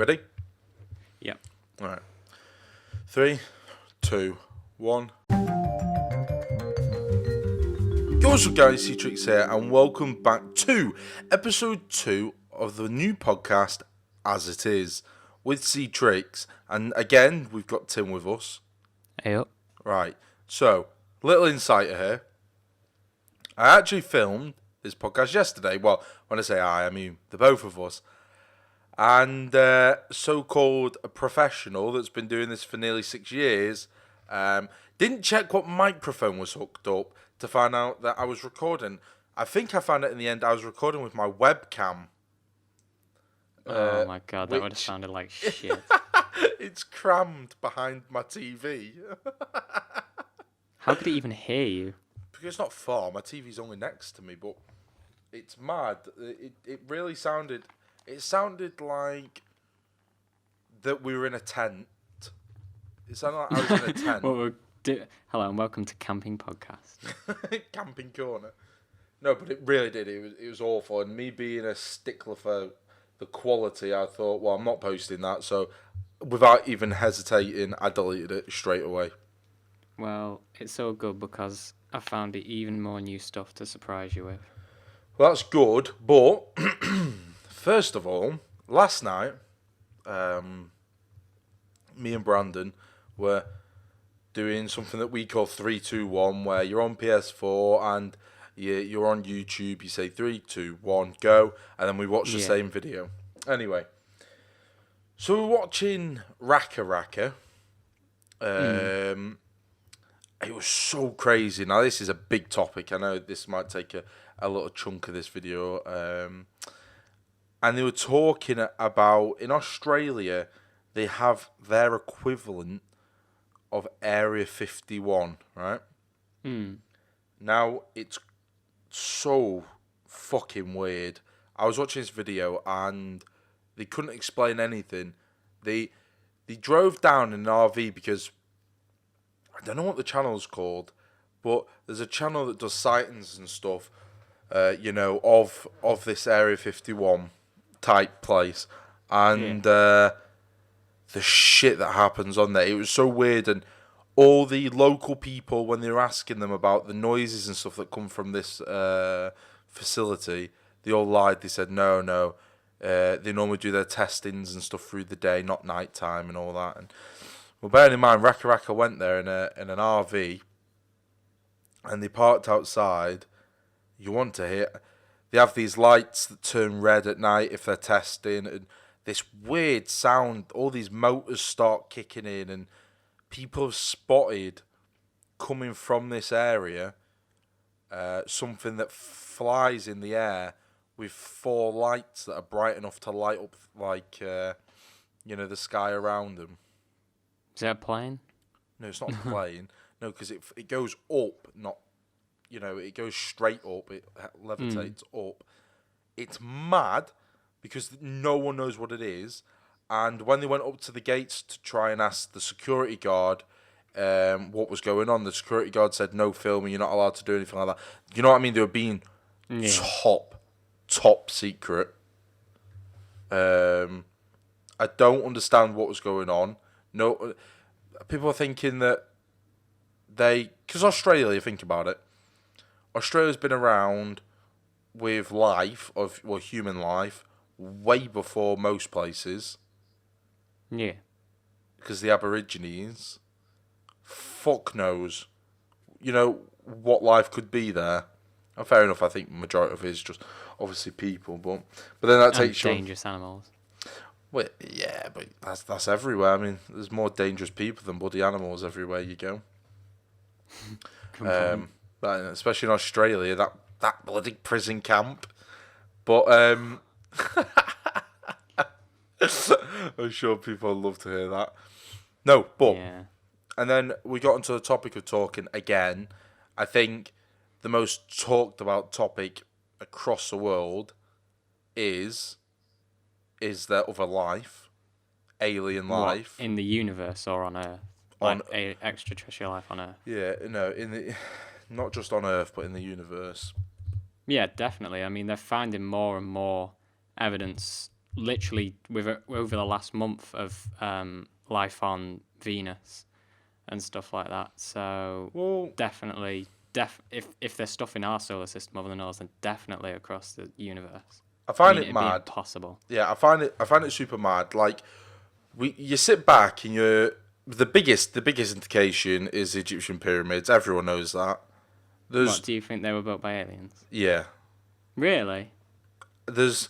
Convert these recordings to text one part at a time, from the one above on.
Ready? Yep. All right. 3, 2, 1. What's up, guys? cTrix here, and welcome back to episode 2 of the new podcast, As It Is, with cTrix. And again, we've got Tim with us. Hey up. Right. So, little insider here. I actually filmed this podcast yesterday. Well, when I say I mean the both of us. And so-called a professional that's been doing this for nearly 6 years didn't check what microphone was hooked up to find out that I was recording. I think I found it in the end I was recording with my webcam. Oh my god, that would have sounded like shit. It's crammed behind my TV. How could it even hear you? Because it's not far, my TV's only next to me, but it's mad. It really sounded... It sounded like that we were in a tent. It sounded like I was in a tent. Hello and welcome to Camping Podcast. Camping corner. No, but it really did. It was awful. And me being a stickler for the quality, I thought, well, I'm not posting that. So without even hesitating, I deleted it straight away. Well, it's so good because I found even more new stuff to surprise you with. Well, that's good, but... First of all, last night, me and Brandon were doing something that we call 3, 2, 1, where you're on PS4 and you're on YouTube. You say 3, 2, 1, go, and then we watch the same video. Anyway, so we're watching Raka Raka. It was so crazy. Now, this is a big topic. I know this might take a little chunk of this video. And they were talking about, in Australia, they have their equivalent of Area 51, right? Now, it's so fucking weird. I was watching this video and they couldn't explain anything. They drove down in an RV because, I don't know what the channel's called, but there's a channel that does sightings and stuff, of this Area 51 type place, and the shit that happens on there, it was so weird. And all the local people, when they were asking them about the noises and stuff that come from this facility, they all lied. They said no, they normally do their testings and stuff through the day, not night time and all that. And well, bearing in mind, Raka Raka went there in an RV, and they parked outside. You want to hear... They have these lights that turn red at night if they're testing, and this weird sound, all these motors start kicking in, and people have spotted coming from this area something that flies in the air with 4 lights that are bright enough to light up, like, the sky around them. Is that a plane? No, it's not a plane. No, because it goes up, not... it goes straight up. It levitates up. It's mad because no one knows what it is. And when they went up to the gates to try and ask the security guard what was going on, the security guard said, no filming, you're not allowed to do anything like that. You know what I mean? They were being top secret. I don't understand what was going on. No, people are thinking that because Australia, think about it, Australia's been around with human life, way before most places. Yeah. Because the Aborigines, fuck knows, what life could be there. And fair enough, I think the majority of it is just obviously people, but then that takes you... dangerous animals. Well, yeah, but that's everywhere. I mean, there's more dangerous people than bloody animals everywhere you go. But especially in Australia, that bloody prison camp. But I'm sure people love to hear that. No, but and then we got into the topic of talking again. I think the most talked about topic across the world is there other life, alien life in the universe or on Earth, extraterrestrial life on Earth. Yeah, no, not just on Earth, but in the universe. Yeah, definitely. I mean, they're finding more and more evidence literally over the last month of life on Venus and stuff like that. So Well, definitely, if there's stuff in our solar system other than ours, then definitely across the universe. I I find mean, it it'd be mad. impossible. Yeah, I find it super mad. Like you sit back and the biggest indication is the Egyptian pyramids. Everyone knows that. What There's do you think they were built by aliens? yeah. Really? There's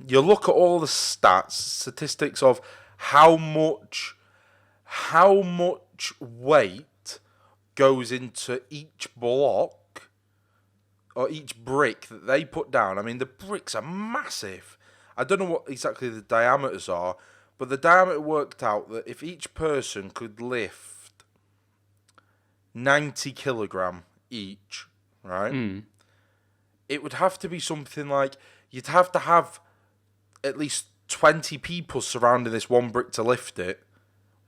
you look at all the statistics of how much how much weight goes into each block or each brick that they put down. I mean, the bricks are massive. I don't know what exactly the diameters are, but the diameter worked out that if each person could lift 90 kilogram each, right? Mm. It would have to be something like you'd have to have at least 20 people surrounding this one brick to lift it.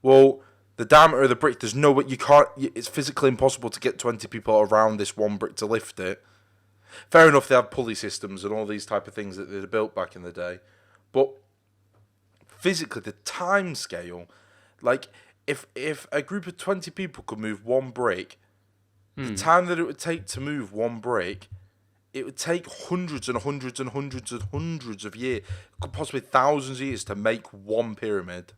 Well, the diameter of the brick, there's no way you can't. It's physically impossible to get 20 people around this one brick to lift it. Fair enough, they have pulley systems and all these type of things that they built back in the day, but physically, the time scale, like if a group of 20 people could move one brick, the time that it would take to move one brick, it would take hundreds and hundreds and hundreds and hundreds of years, possibly thousands of years to make one pyramid.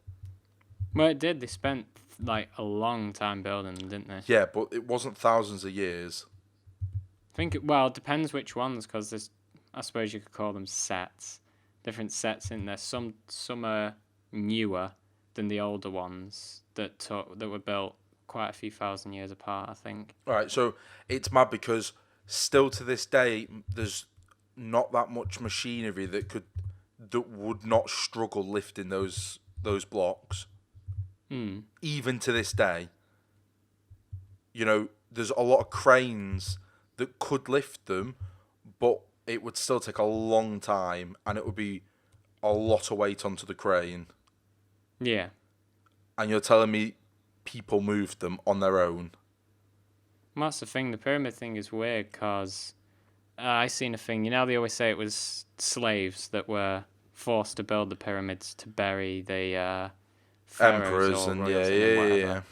Well, it did. They spent like a long time building them, didn't they? Yeah, but it wasn't thousands of years. Well, it depends which ones, because there's, I suppose you could call them sets. Different sets in there. Some are newer than the older ones that were built quite a few thousand years apart, I think. All right, so it's mad because still to this day, there's not that much machinery that would not struggle lifting those blocks. Even to this day, there's a lot of cranes that could lift them, but it would still take a long time, and it would be a lot of weight onto the crane. Yeah. And you're telling me people moved them on their own? Well, that's the thing. The pyramid thing is weird because I seen a thing. They always say it was slaves that were forced to build the pyramids to bury the pharaohs Emperors or and royals yeah. whatever.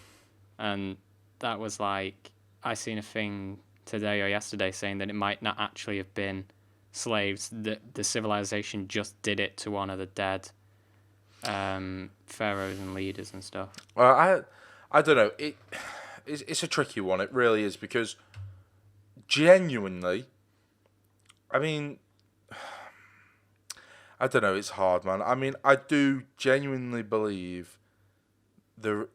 And that was like, I seen a thing today or yesterday saying that it might not actually have been slaves. The civilization just did it to honor the dead pharaohs and leaders and stuff. Well, I don't know. It's a tricky one. It really is, because genuinely, I mean, I don't know. It's hard, man. I mean, I do genuinely believe there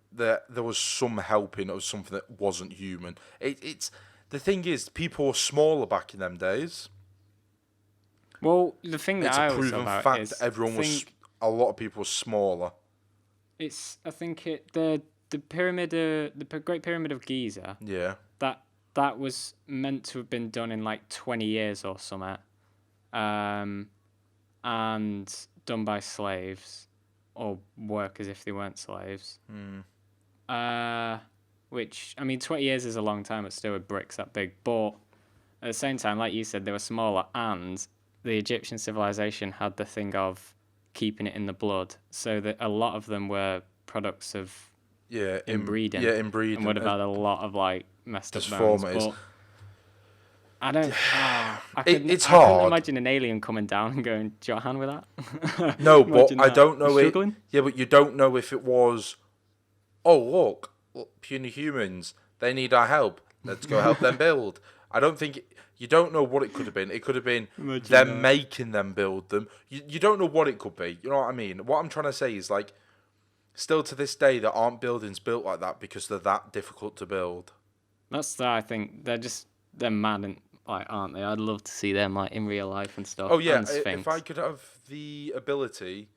was some helping of something that wasn't human. It's the thing is, people were smaller back in them days. Well, the thing that It's I a always proven thought about fact is that a lot of people were smaller. I think the pyramid, the Great Pyramid of Giza. Yeah. That was meant to have been done in like 20 years or something, and done by slaves or workers if they weren't slaves. Which, I mean, 20 years is a long time, but still with bricks that big. But at the same time, like you said, they were smaller, and the Egyptian civilization had the thing of keeping it in the blood, so that a lot of them were products of inbreeding. Yeah, inbreeding. And would have had a lot of like messed up bones. But I don't. It's I couldn't hard. imagine an alien coming down and going, "Do you want a hand with that?" No, but I don't know it. Struggling? Yeah, but you don't know if it was. Oh, look, puny humans. They need our help. Let's go help them build. I don't think. You don't know what it could have been. It could have been them making them build them. You don't know what it could be. You know what I mean? What I'm trying to say is, like, still to this day, there aren't buildings built like that because they're that difficult to build. I think they're mad, and like, aren't they? I'd love to see them like in real life and stuff. Oh yeah, and if I could have the ability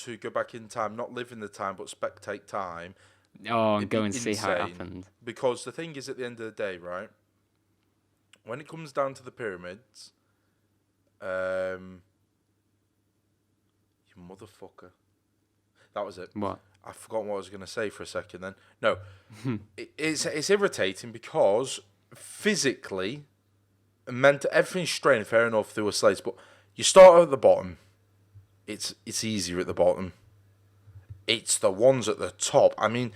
to go back in time, not live in the time but spectate time. Oh, and go and see how it happened. Because the thing is, at the end of the day, right? When it comes down to the pyramids, you motherfucker. That was it. What? I forgot what I was going to say for a second then. No, it's irritating because physically, everything's strained, fair enough, there were slaves, but you start at the bottom, it's easier at the bottom. It's the ones at the top. I mean,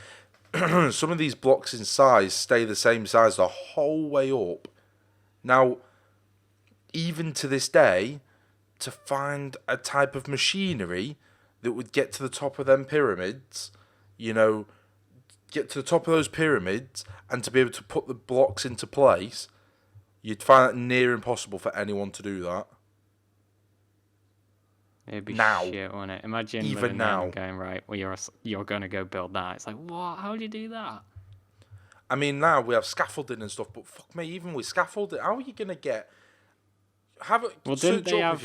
some of these blocks in size stay the same size the whole way up. Now, even to this day, to find a type of machinery that would get to the top of them pyramids, get to the top of those pyramids, and to be able to put the blocks into place, you'd find it near impossible for anyone to do that. It'd be Now. shit, wouldn't it? Imagine Even living there now. and going, right, well, you're going to go build that. It's like, what? How do you do that? I mean, now we have scaffolding and stuff, but fuck me, even with scaffolding, how are you going to get... Well, didn't they have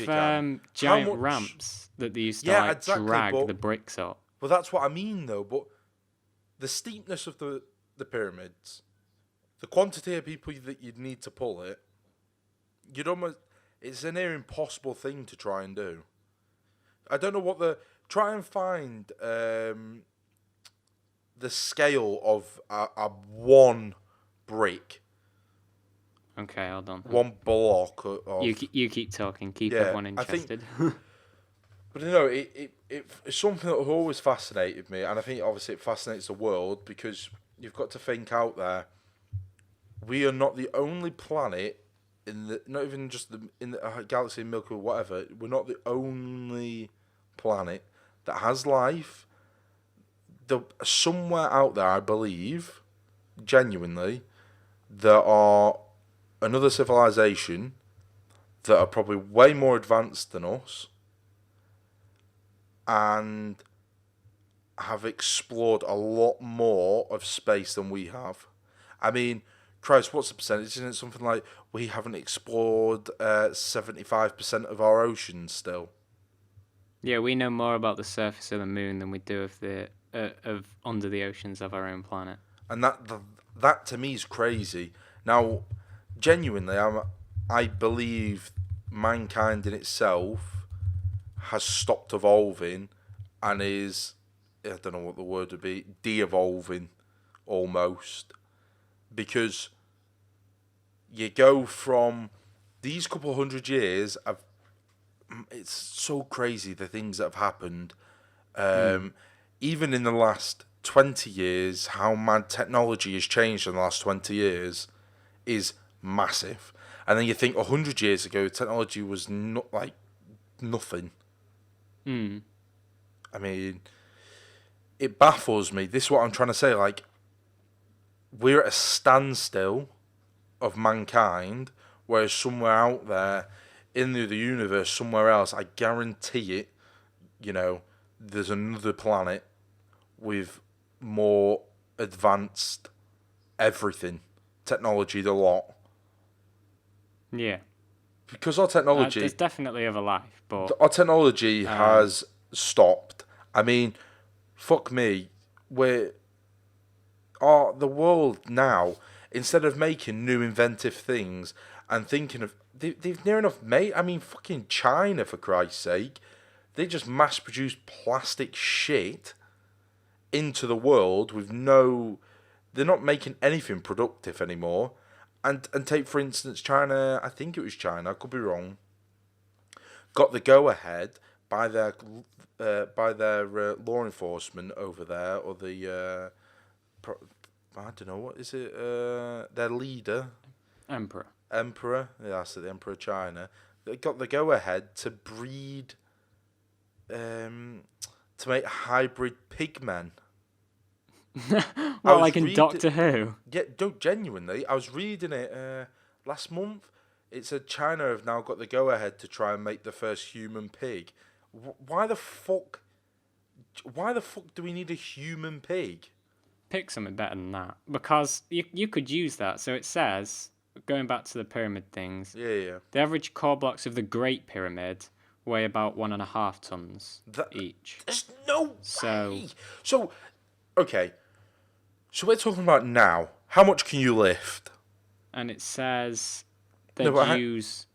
giant ramps that they used to drag the bricks up? Well, that's what I mean, though. But the steepness of the pyramids, the quantity of people that you'd need to pull it, it's a near impossible thing to try and do. I don't know try and find the scale of a one brick. Okay, hold on. One block of... You keep talking. Keep everyone interested. But it's something that has always fascinated me, and I think obviously it fascinates the world because you've got to think out there. We are not the only planet not even just in the galaxy, Milky Way, whatever. We're not the only planet that has life. Somewhere out there, I believe, genuinely, there are another civilization that are probably way more advanced than us and have explored a lot more of space than we have. I mean, Christ, what's the percentage? Isn't it something like we haven't explored 75% of our oceans still? Yeah, we know more about the surface of the moon than we do of the of under the oceans of our own planet. And that to me is crazy. Now, genuinely, I believe mankind in itself has stopped evolving and is, I don't know what the word would be, de-evolving almost. Because you go from these couple 100 years of, it's so crazy the things that have happened. Even in the last 20 years, how mad technology has changed in the last 20 years is massive. And then you think 100 years ago, technology was not like nothing. I mean, it baffles me. This is what I'm trying to say. Like, we're at a standstill of mankind, whereas somewhere out there in the universe, somewhere else, I guarantee it, there's another planet with more advanced everything, technology, the lot. Yeah. Because our technology... there's definitely other life, but... Our technology has stopped. I mean, fuck me. The world now, instead of making new inventive things and thinking of... They've near enough made... I mean, fucking China, for Christ's sake. They just mass-produce plastic shit into the world with no... They're not making anything productive anymore. And take, for instance, China... I think it was China, I could be wrong. Got the go-ahead by their law enforcement over there, or the... I don't know, what is it? Their leader? Emperor. Yeah, that's it, the Emperor of China. They got the go-ahead to breed... to make hybrid pigmen. Well, like in Doctor Who? Yeah, genuinely. I was reading it last month. It said China have now got the go-ahead to try and make the first human pig. Why the fuck do we need a human pig? Pick something better than that. Because you could use that. So it says, going back to the pyramid things, Yeah. the average core blocks of the Great Pyramid weigh about 1.5 tons each. There's no way. So, okay. So we're talking about now. How much can you lift? And it says they use,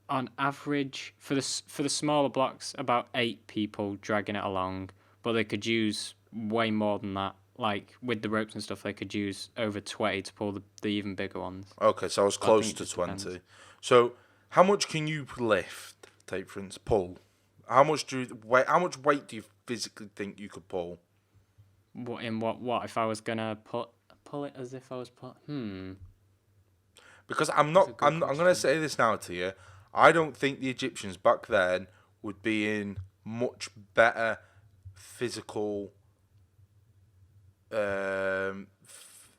on average, for the smaller blocks, about 8 people dragging it along. But they could use way more than that. Like, with the ropes and stuff, they could use over 20 to pull the even bigger ones. Okay, so I was close to 20. So, how much can you lift? Take, for instance, pull. How much weight? How much weight do you physically think you could pull? What if I was gonna pull it as if I was Because That's a good I'm gonna question. say this now to you. I don't think the Egyptians back then would be in much better physical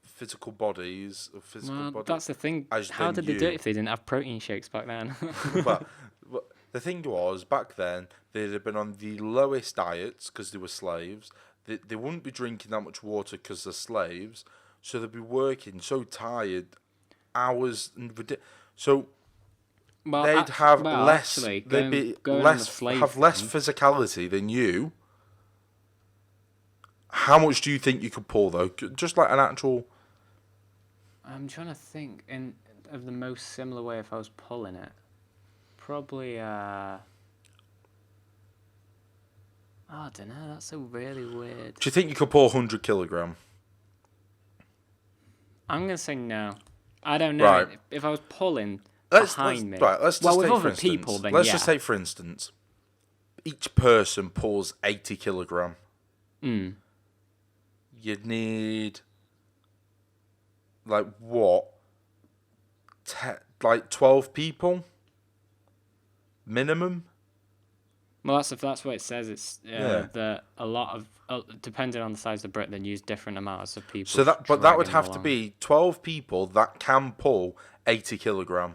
physical bodies or physical Well, body that's the thing. as How than did they do it you. if they didn't have protein shakes back then? but, but the thing was, back then, they'd have been on the lowest diets because they were slaves. They wouldn't be drinking that much water because they're slaves. So they'd be working so tired, hours. So they'd have less. Actually, They'd be going on the less. slave Have less thing. physicality than you. How much do you think you could pull though? Just like an actual. I'm trying to think of the most similar way if I was pulling it. Probably I don't know. That's a really weird. Do you think you could pull 100 kilogram? I'm gonna say no. I don't know. Right. If I was pulling Let's behind me. right. Let's Well, just with take other for instance. people, then let's yeah. just take for instance. Each person pulls 80 kilogram. Mm. You'd need like what? Like 12 people minimum. Well, that's what it says. It's Yeah. that a lot of depending on the size of the brick, they'd use different amounts of people. So that would dragging have to along. be 12 people that can pull 80 kilogram.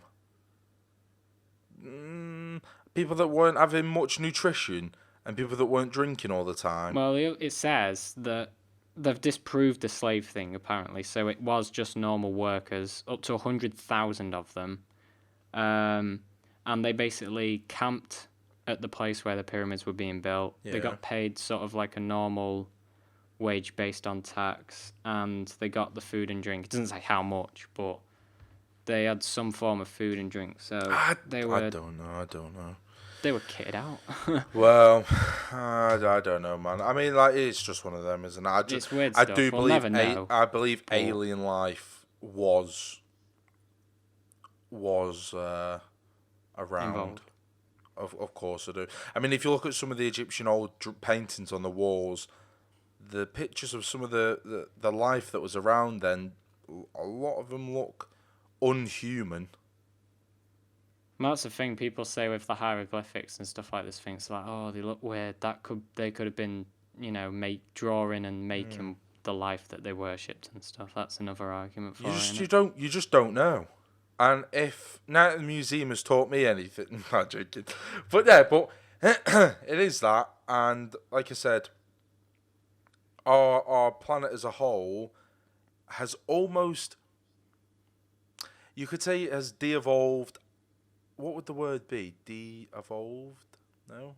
People that weren't having much nutrition and people that weren't drinking all the time. Well, it says that they've disproved the slave thing apparently. So it was just normal workers, up to 100,000 of them, and they basically camped at the place where the pyramids were being built. Yeah. They got paid sort of like a normal wage based on tax, and they got the food and drink. It doesn't say how much, but they had some form of food and drink. So I they were don't know. they were kitted out. Well, I don't know, man. I mean, like, it's just one of them, isn't it? It's weird I stuff. do We'll believe never know, I believe but- alien life was around. Involved. Of course I do. I mean, if you look at some of the Egyptian old paintings on the walls, the pictures of some of the life that was around then, a lot of them look unhuman. Well, that's the thing people say with the hieroglyphics and stuff like this. Things like, oh, they look weird. They could have been, drawing and making the life that they worshipped and stuff. That's another argument for it. You just don't know. And if now the museum has taught me anything, I'm not joking, but it is that. And like I said, our planet as a whole has almost, you could say, it has de-evolved. What would the word be? De-evolved? No.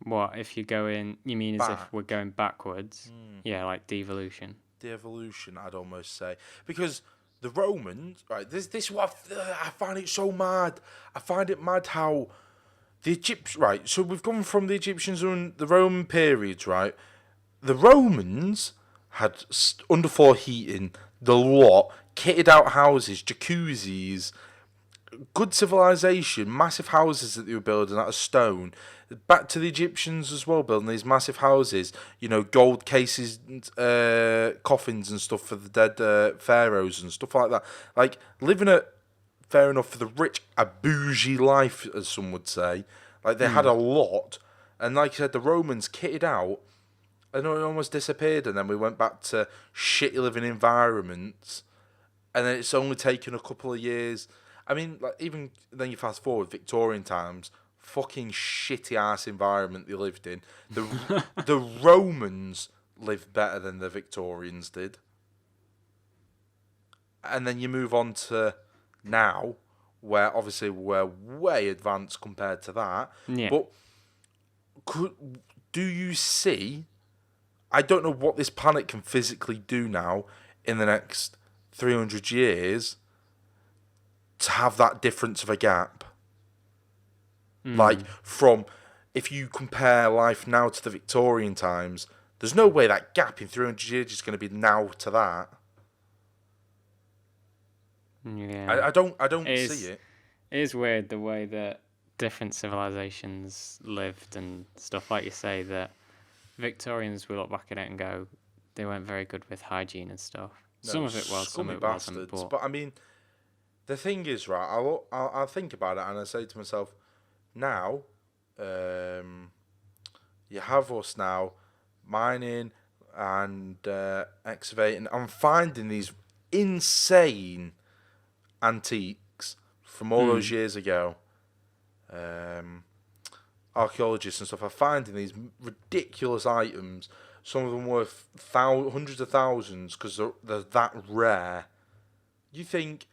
What if you go in? You mean as if Back. we're going backwards? Yeah, like devolution. De-evolution, I'd almost say, because the Romans, right? This is what I find it so mad. I find it mad how the Egyptians, right? So we've gone from the Egyptians and the Roman periods, right? The Romans had underfloor heating, the lot, kitted out houses, jacuzzis, good civilization, massive houses that they were building out of stone. Back to the Egyptians as well, building these massive houses, gold cases, coffins and stuff for the dead pharaohs and stuff like that. Like, living a, fair enough, for the rich, a bougie life, as some would say. Like, they had a lot. And like I said, the Romans kitted out, and it almost disappeared, and then we went back to shitty living environments, and then it's only taken a couple of years. I mean, like, even then you fast forward, Victorian times, fucking shitty ass environment they lived in. The Romans lived better than the Victorians did. And then you move on to now, where obviously we're way advanced compared to that. Yeah. But do you see? I don't know what this planet can physically do now in the next 300 years to have that difference of a gap. Like, from, if you compare life now to the Victorian times, there's no way that gap in 300 years is going to be now to that. Yeah. I don't It see it. It is weird the way that different civilizations lived and stuff, like you say, that Victorians will look back at it and go, they weren't very good with hygiene and stuff. No, Some of it was, some scummy of it wasn't. bastards. But But I mean, the thing is, right? I'll think about it and I say to myself, now, you have us now mining and excavating. I'm finding these insane antiques from all those years ago. Archaeologists and stuff are finding these ridiculous items. Some of them worth hundreds of thousands because they're that rare. You think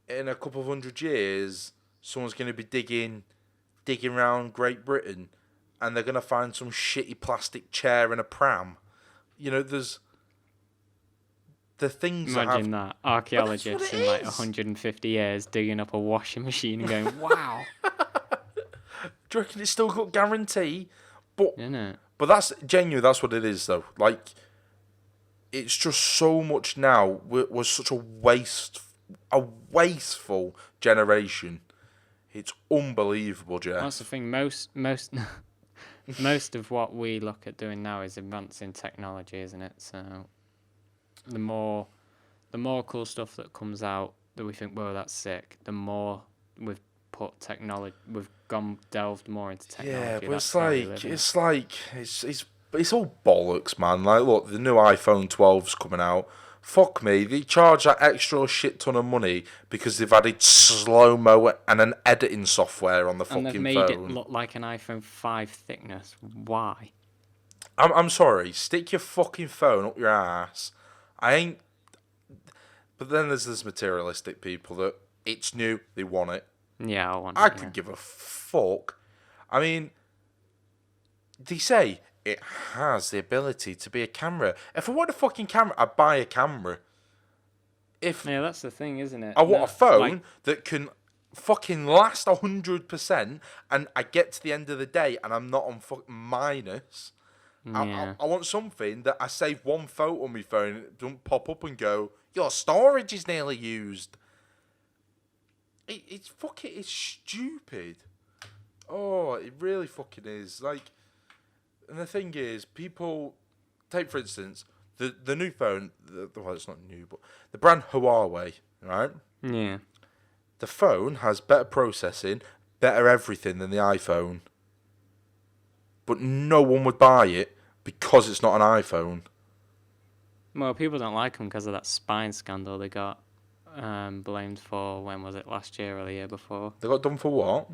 in a couple of 100 years, someone's going to be digging around Great Britain, and they're going to find some shitty plastic chair and a pram. You know, there's the things imagine that have... that. Archaeologists in like is. 150 years digging up a washing machine and going, wow. Do you reckon it's still got guarantee? But Isn't it? But that's genuine. That's what it is, though. Like, it's just so much now. We're such a wasteful generation. It's unbelievable, Jeff. That's the thing. Most most of what we look at doing now is advancing technology, isn't it? So the more cool stuff that comes out that we think, whoa, that's sick. The more we've put technology, we've delved more into technology. Yeah, but That's it's all bollocks, man. Like, look, the new iPhone 12's coming out. Fuck me, they charge that extra shit ton of money because they've added slow-mo and an editing software on the fucking phone. phone. And they've made it look like an iPhone 5 thickness. Why? I'm sorry, stick your fucking phone up your ass. I ain't... But then there's this materialistic people that it's new, they want it. Yeah, I want I it, could yeah. give a fuck. I mean, they say it has the ability to be a camera. If I want a fucking camera, I'd buy a camera. If Yeah, that's the thing, isn't it? I want a phone like, that can fucking last 100%, and I get to the end of the day and I'm not on fucking minus. yeah. I want something that I save one photo on my phone and it don't pop up and go, your storage is nearly used. It's stupid. Oh, it really fucking is. Like, and the thing is, people take for instance the new phone. Well, it's not new, but the brand Huawei, right? Yeah. The phone has better processing, better everything than the iPhone. But no one would buy it because it's not an iPhone. Well, people don't like them because of that spine scandal they got blamed for. When was it? Last year or the year before? They got done for what?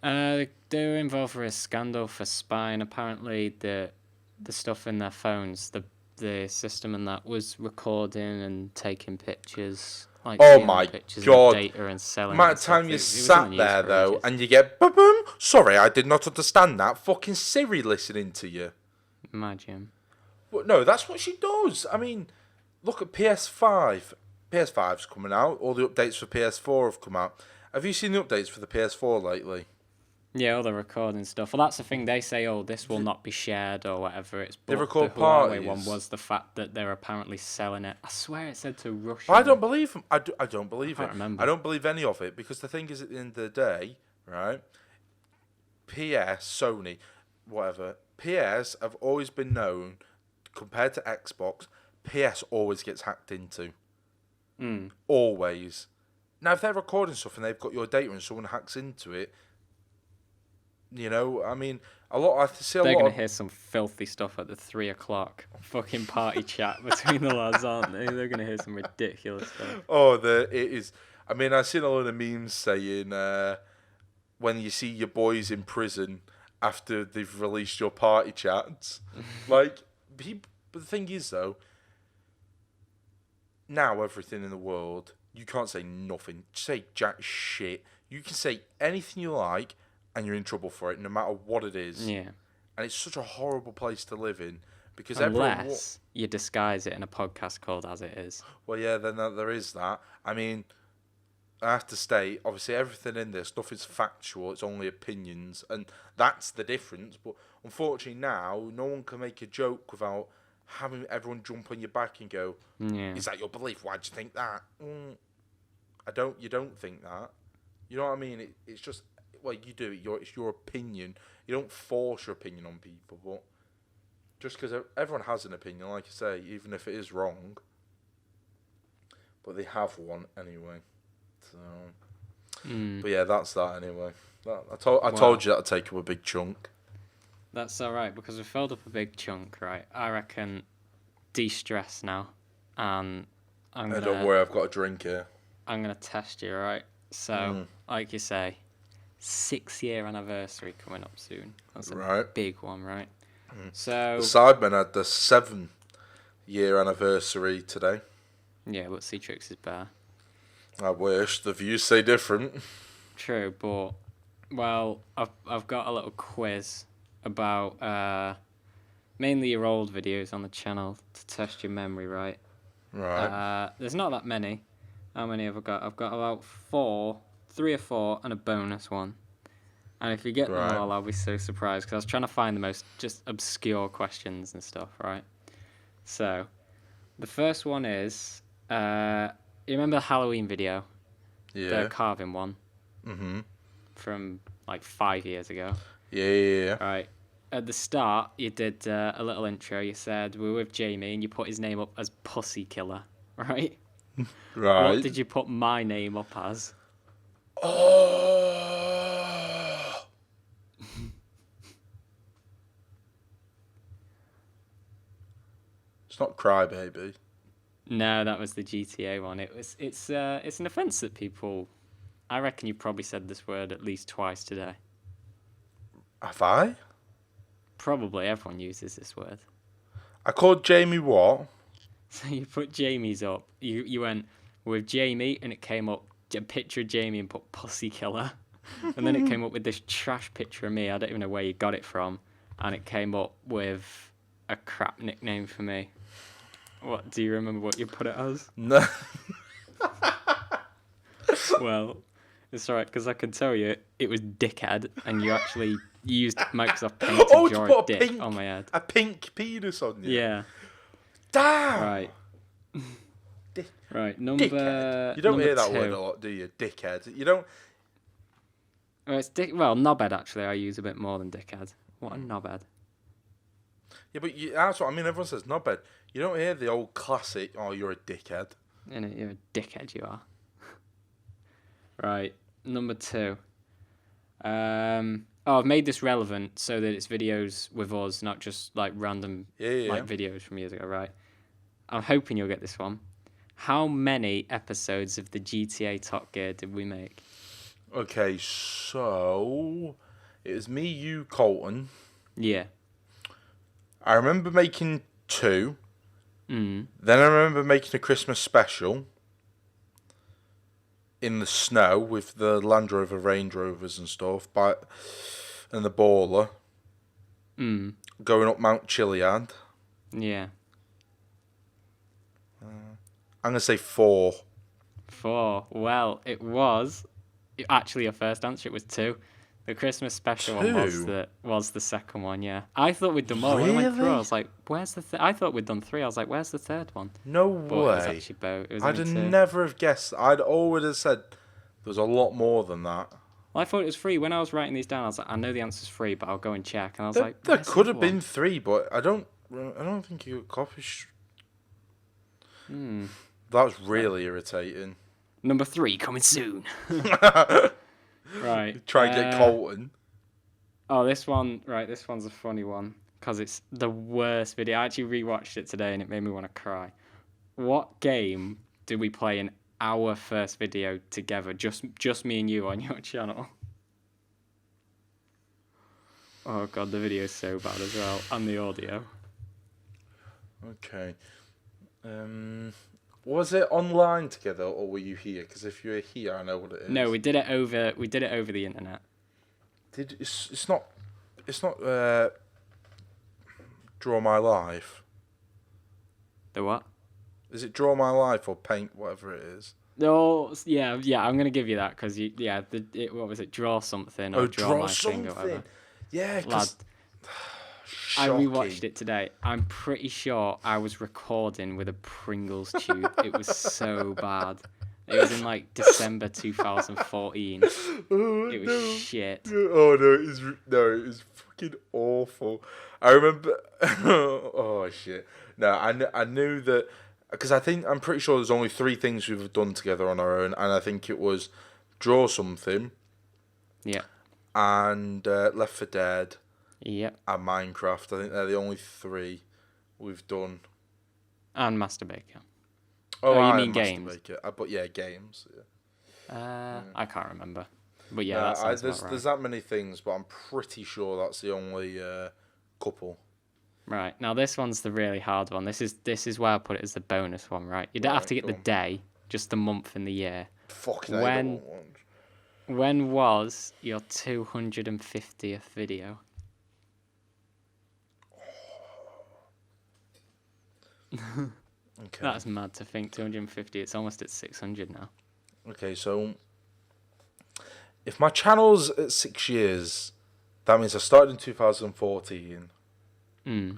They were involved for a scandal for spying. Apparently, the stuff in their phones, the system and that was recording and taking pictures. Like Oh stealing my pictures God. of data and selling. Amount it of and time stuff. you It was in the sat news there for though, ages. and you get boom. Sorry, I did not understand that. Fucking Siri listening to you. Imagine. But no, that's what she does. I mean, look at PS5. PS5's coming out. All the updates for PS4 have come out. Have you seen the updates for the PS4 lately? Yeah, all the recording stuff. Well, that's the thing. They say, oh, this will not be shared or whatever. They But record the Huawei parties. one was the fact that they're apparently selling it. I swear it said to Russia. I don't believe them. I don't believe I it. can't remember. I don't believe any of it because the thing is, at the end of the day, right? PS, Sony, whatever. PS have always been known, compared to Xbox, PS always gets hacked into. Always. Now, if they're recording stuff and they've got your data and someone hacks into it, you know, I mean, I see a They're lot going of... to hear some filthy stuff at the 3 o'clock fucking party chat between the lads, aren't they? They're going to hear some ridiculous stuff. Oh, it is. I mean, I've seen a lot of memes saying when you see your boys in prison after they've released your party chats. Like, but the thing is, though, now everything in the world, you can't say nothing. Say jack shit. You can say anything you like, and you're in trouble for it, no matter what it is. Yeah. And it's such a horrible place to live in because Unless you disguise it in a podcast called As It Is. Well, yeah, then there is that. I mean, I have to state, obviously, everything in this, nothing's factual, it's only opinions, and that's the difference. But unfortunately now, no one can make a joke without having everyone jump on your back and go, Yeah. is that your belief? Why'd you think that? You don't think that. You know what I mean? It's just, well, you do it. It's your opinion. You don't force your opinion on people, but just because everyone has an opinion, like you say, even if it is wrong, but they have one anyway. So, but yeah, that's that anyway. I told you that'd take up a big chunk. That's all right because we filled up a big chunk, right? I reckon de-stress now, and Don't worry, I've got a drink here. I'm gonna test you, right? So, like you say, 6-year anniversary coming up soon. That's a big one, right? So the Sidemen had the 7-year anniversary today. Yeah, but cTrix is better. I wish the views say different. True, but well, I've got a little quiz about mainly your old videos on the channel to test your memory, right? Right. There's not that many. How many have I got? I've got about 3 or 4, and a bonus one. And if you get them all, I'll be so surprised because I was trying to find the most just obscure questions and stuff, right? So, the first one is, you remember the Halloween video? Yeah. The carving one? Mm-hmm. From like 5 years ago. Yeah. Right. At the start, you did a little intro. You said we're with Jamie, and you put his name up as Pussy Killer, right? Right. What did you put my name up as? Oh. It's not Crybaby. No, that was the GTA one. It's an offence that people. I reckon you probably said this word at least twice today. Have I? Probably everyone uses this word. I called Jamie what? So you put Jamie's up. You went with Jamie, and it came up a picture of Jamie and put Pussy Killer, and then it came up with this trash picture of me. I don't even know where you got it from, and it came up with a crap nickname for me. What do you remember? What you put it as? No. Well, it's alright because I can tell you it was Dickhead, and you actually used Microsoft Paint to draw a dick on my head. A pink penis on you. Yeah. Damn. Right. Right. Dickhead. You don't hear that 2. word a lot, do you? Dickhead. You don't. Well, it's knobhead actually. I use a bit more than dickhead. What a knobhead. Yeah, but that's what I mean. Everyone says knobhead. You don't hear the old classic. Oh, you're a dickhead. You're a dickhead. You are. Right. Number 2. I've made this relevant so that it's videos with us, not just like random like videos from years ago. Right. I'm hoping you'll get this one. How many episodes of the GTA Top Gear did we make? Okay, so it was me, you, Colton. Yeah. I remember making 2. Mm. Then I remember making a Christmas special in the snow with the Land Rover Range Rovers and stuff, and the baller. Mm. Going up Mount Chiliad. Yeah. I'm gonna say 4. 4. Well, it was actually your first answer. It was 2. The Christmas special one was the second one. Yeah, I thought we'd done more. When I went through, I was like, "Where's the?" I thought we'd done 3. I was like, "Where's the third one?" No but way. It was actually both. It was I'd only 2. never have guessed. I'd always have said there was a lot more than that. Well, I thought it was 3. When I was writing these down, I was like, "I know the answer's 3, but I'll go and check." And I was like, "There could have been 3, but I don't think you got copies." That's really irritating. Number 3 coming soon. Right. Try and get Colton. Oh, this one. Right, this one's a funny one because it's the worst video. I actually rewatched it today and it made me want to cry. What game did we play in our first video together? Just me and you on your channel. Oh god, the video's so bad as well, and the audio. Okay. Was it online together or were you here? Because if you were here, I know what it is. No, we did it over the internet. It's not Draw My Life. The what? Is it Draw My Life or Paint, whatever it is? No, yeah. I'm gonna give you that because what was it? Draw something or draw my something. Thing or whatever. Yeah, lad. I rewatched it today. I'm pretty sure I was recording with a Pringles tube. It was so bad. It was in like December 2014. It was shit. Oh no, it was fucking awful. I remember. Oh shit! No, I knew that because I'm pretty sure there's only 3 things we've done together on our own, and I think it was draw something. Yeah. And Left 4 Dead. Yep. And Minecraft. I think they're the only 3 we've done. And Master Baker. Oh, you mean games? But yeah, games. Yeah. I can't remember. But yeah, that sounds about right. There's that many things, but I'm pretty sure that's the only couple. Right. Now this one's the really hard one. This is where I put it as the bonus one, right? You don't have to get the day, just the month and the year. Fucking When was your 250th video? Okay. That's mad to think. 250. It's almost at 600 now. Okay, so if my channel's at 6 years, that means I started in 2014. So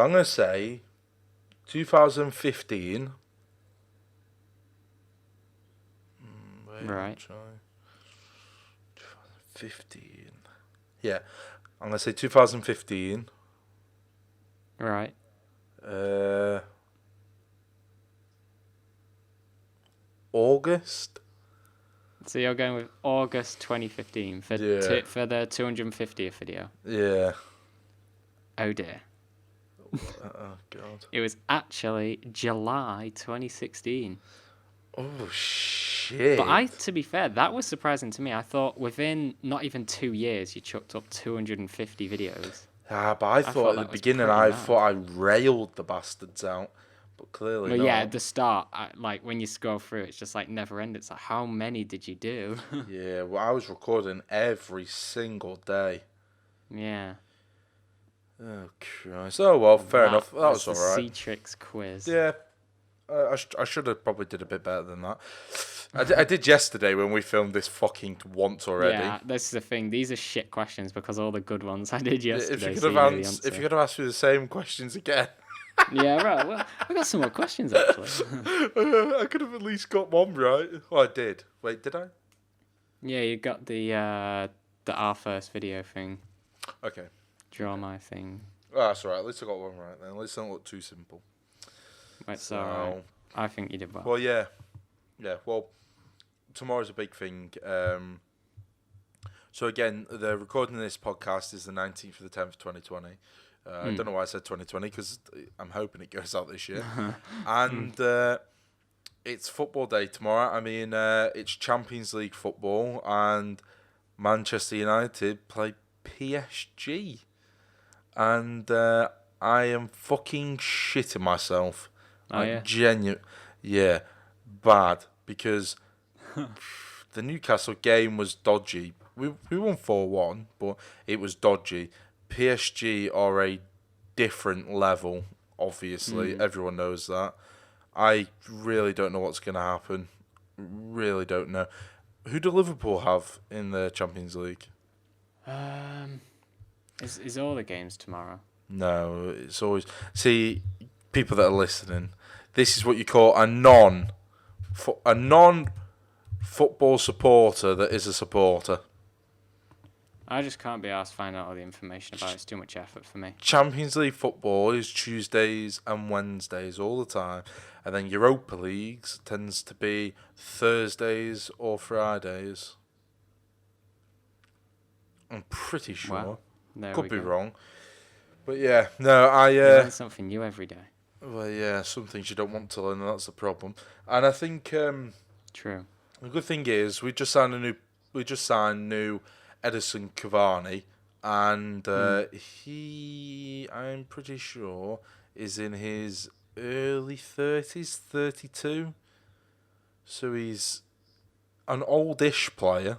I'm going to say 2015. Right. 2015. Yeah, I'm going to say 2015. Right. August. So you're going with August 2015 for for the 250th video. Yeah. Oh dear. Oh god. It was actually July 2016. Oh shit. But to be fair, that was surprising to me. I thought within not even 2 years you chucked up 250 videos. But I thought at the beginning I railed the bastards out. But clearly not. Yeah, at the start, like when you scroll through, it's just like never ending. It's like, how many did you do? Yeah, well, I was recording every single day. Yeah. Oh, Christ. Oh, well, fair enough. That was all right. cTrix quiz. Yeah. I should have probably did a bit better than that. I did yesterday when we filmed this fucking once already. Yeah, this is the thing. These are shit questions because all the good ones I did yesterday. If you could have asked me the same questions again. Yeah, right. Well, I got some more questions actually. I could have at least got one right. Oh, I did. Wait, did I? Yeah, you got the our first video thing. Okay. Draw my thing. Oh, that's all right. At least I got one right then. At least it don't look too simple. That's all right. I think you did well. Well, yeah. Yeah, well, tomorrow's a big thing. So again, the recording of this podcast is the 19th of the 10th, 2020. I don't know why I said 2020 because I'm hoping it goes out this year. And it's football day tomorrow. I mean, it's Champions League football and Manchester United play PSG. And I am fucking shitting myself. Genuine. Yeah, bad. Because the Newcastle game was dodgy. We won 4-1, but it was dodgy. PSG are a different level, obviously. Everyone knows that. I really don't know what's going to happen. Really don't know. Who do Liverpool have in the Champions League? Is all the games tomorrow? No, it's always... See, people that are listening, this is what you call a non-football supporter that is a supporter. I just can't be asked to find out all the information about it. It's too much effort for me. Champions League football is Tuesdays and Wednesdays all the time. And then Europa Leagues tends to be Thursdays or Fridays. I'm pretty sure. Wow. Could be wrong. But yeah, no, You learn something new every day. Well, yeah, some things you don't want to learn, and that's the problem. And I think True. The good thing is we just signed new Edison Cavani, and he, I'm pretty sure, is in his early 30s, 32. So he's an oldish player.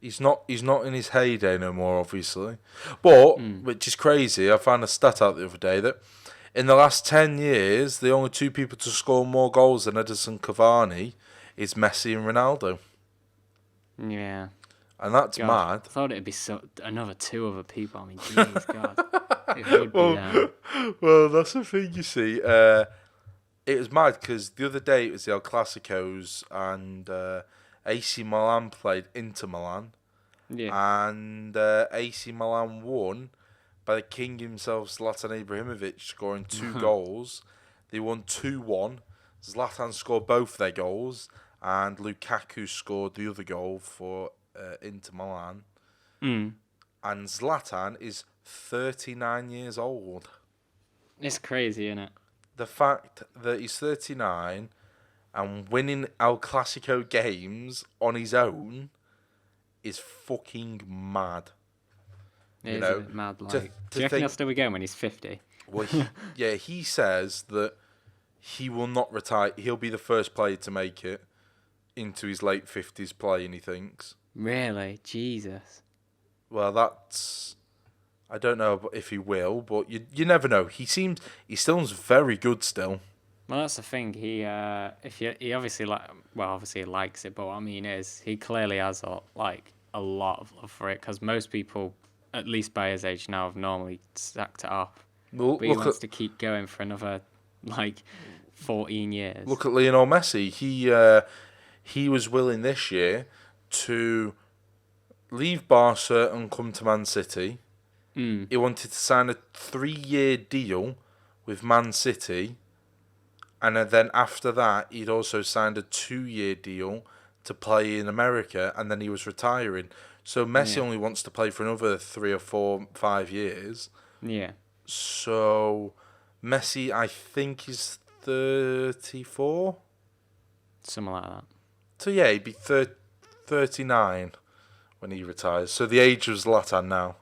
He's not in his heyday no more, obviously. But, which is crazy, I found a stat out the other day that in the last 10 years, the only 2 people to score more goals than Edison Cavani is Messi and Ronaldo. Yeah. And that's mad. I thought it'd be another 2 other people. I mean, jeez, God. It would be well, that's the thing, you see. It was mad because the other day it was the El Clasicos and AC Milan played Inter Milan. Yeah. And AC Milan won by the king himself, Zlatan Ibrahimovic, scoring 2 goals. They won 2-1. Zlatan scored both their goals, and Lukaku scored the other goal for Inter Milan. Mm. And Zlatan is 39 years old. It's crazy, isn't it? The fact that he's 39 and winning El Clasico games on his own is fucking mad. It is a bit mad. Like, do you reckon think, he'll still be going when he's 50? Well, he says that he will not retire. He'll be the first player to make it into his late 50s playing, he thinks. Really? Jesus. Well, that's... I don't know if he will, but you never know. He still very good still. Well, that's the thing. He obviously obviously he likes it, but what I mean is he clearly has a lot of love for it, because most people, at least by his age now, have normally sacked it off. Well, but he wants to keep going for another 14 years. Look at Lionel Messi. He was willing this year to leave Barca and come to Man City. He wanted to sign a 3-year deal with Man City, and then after that, he'd also signed a 2-year deal to play in America, and then he was retiring. So Messi only wants to play for another 3 or 4, 5 years. Yeah. So Messi, I think, is 34. Something like that. So yeah, he'd be 39 when he retires. So the age of Zlatan now.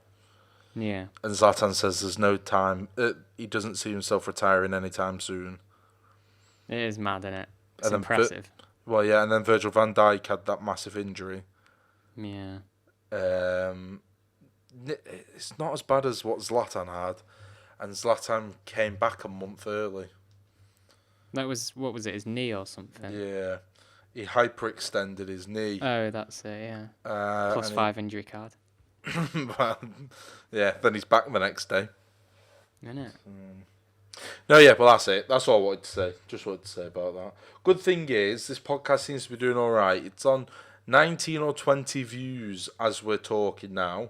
Yeah. And Zlatan says there's no time. He doesn't see himself retiring anytime soon. It is mad, isn't it? It's impressive. And then Virgil van Dijk had that massive injury. Yeah. It's not as bad as what Zlatan had. And Zlatan came back a month early. That was, what was it, his knee or something? Yeah. He hyperextended his knee. Oh, that's it, yeah. +5 injury card. Yeah, then he's back the next day. Isn't it? No, yeah, well, that's it. That's all I wanted to say. Just wanted to say about that. Good thing is, this podcast seems to be doing all right. It's on 19 or 20 views as we're talking now.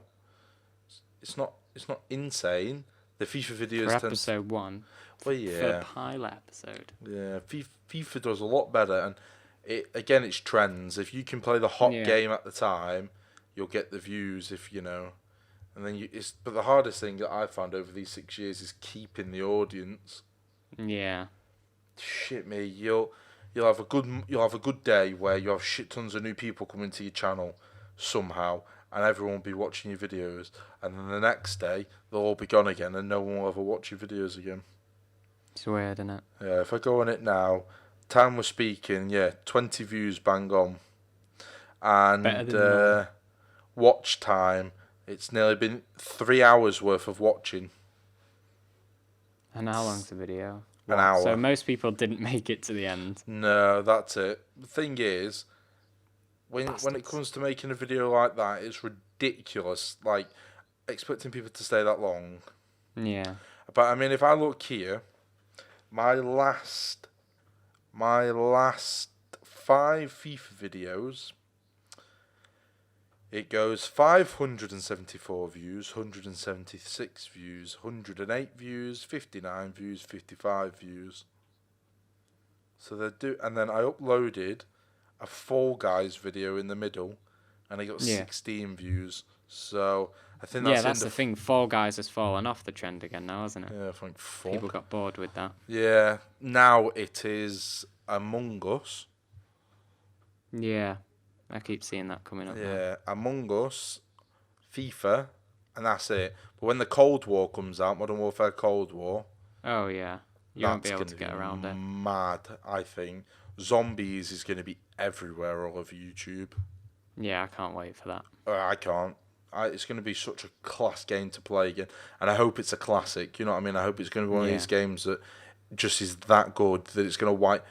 It's not insane. The FIFA videos for episode 1. Well, yeah. For a pilot episode. Yeah, FIFA does a lot better, and it's trends. If you can play the hot game at the time, you'll get the views. And then but the hardest thing that I've found over these 6 years is keeping the audience. Yeah. Shit me, you'll have a good day where you have shit tons of new people coming to your channel somehow, and everyone will be watching your videos, and then the next day they'll all be gone again, and no one will ever watch your videos again. It's weird, isn't it? Yeah, if I go on it now, time we're speaking, 20 views, bang on, and watch time, it's nearly been 3 hours worth of watching. And how long's the video? An hour. So most people didn't make it to the end. No, that's it. The thing is, when it comes to making a video like that, it's ridiculous. Like, expecting people to stay that long. Yeah. But I mean, if I look here, my last 5 FIFA videos, it goes 574 views, 176 views, 108 views, 59 views, 55 views. So and then I uploaded a Fall Guys video in the middle, and I got 16 views. So I think that's the thing. Fall Guys has fallen off the trend again now, hasn't it? Yeah, I think people got bored with that. Yeah, now it is Among Us. Yeah. I keep seeing that coming up. Yeah, now. Among Us, FIFA, and that's it. But when the Cold War comes out, Modern Warfare Cold War... Oh, yeah. You won't be able to get around it. Mad, I think. Zombies is going to be everywhere all over YouTube. Yeah, I can't wait for that. I can't. It's going to be such a class game to play again. And I hope it's a classic, you know what I mean? I hope it's going to be one of these games that just is that good that it's going to wipe...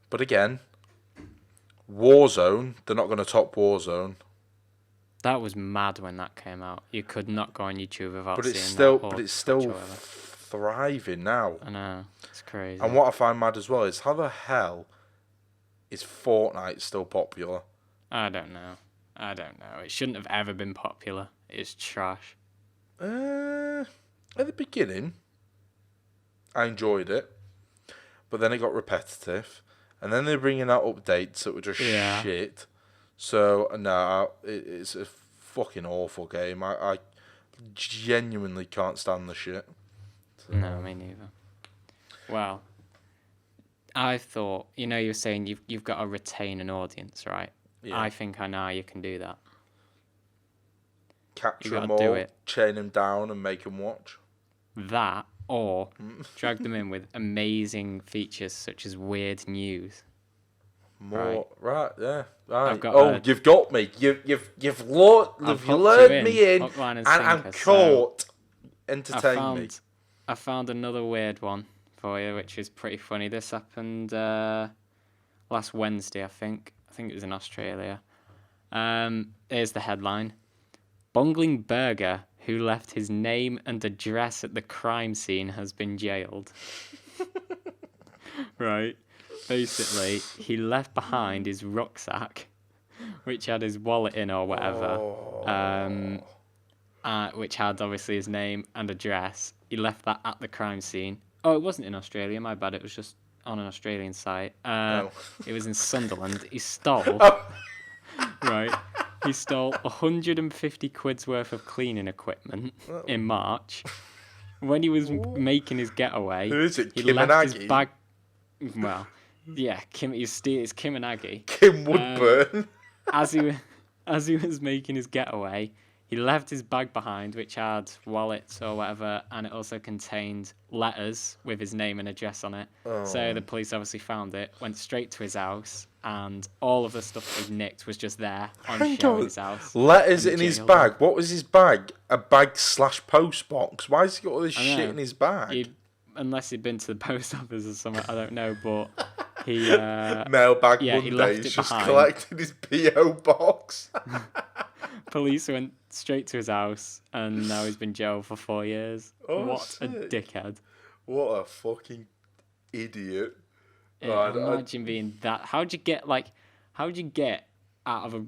But again... Warzone, they're not going to top Warzone. That was mad when that came out. You could not go on YouTube without seeing that. But it's still thriving now. I know. It's crazy. And what I find mad as well is how the hell is Fortnite still popular? I don't know. It shouldn't have ever been popular. It's trash. At the beginning, I enjoyed it, but then it got repetitive, and then they're bringing out updates that were just shit. So no, it's a fucking awful game. I genuinely can't stand the shit. So. No, me neither. Well, I thought, you were saying you've got to retain an audience, right? Yeah. I think I know how you can do that. Capture them all, chain them down, and make them watch. That, or drag them in with amazing features such as weird news. Right, yeah. Right. You've got me. You've lured me in, and I'm caught. Entertain me. I found another weird one for you, which is pretty funny. This happened last Wednesday, I think. I think it was in Australia. Here's the headline. Bungling burger who left his name and address at the crime scene has been jailed. Right. Basically, he left behind his rucksack, which had his wallet in or whatever, which had obviously his name and address. He left that at the crime scene. Oh, it wasn't in Australia, my bad. It was just on an Australian site. It was in Sunderland. He stole... Right. He stole 150 quid's worth of cleaning equipment in March. When he was making his getaway, who is it? He Kim left and his bag. Well, yeah, it's Kim and Aggie. Kim Woodburn. As he was making his getaway, he left his bag behind, which had wallets or whatever, and it also contained letters with his name and address on it. So the police obviously found it, went straight to his house, and all of the stuff that was nicked was just there on show in his house. Letters in his bag? What was his bag? A bag/post box? Why has he got all this shit in his bag? Unless he'd been to the post office or something, I don't know, but he... Mailbag Monday, he's just collecting his P.O. box. Police went straight to his house, and now he's been jailed for 4 years. What a dickhead. What a fucking idiot. Imagine being that. How'd you get out of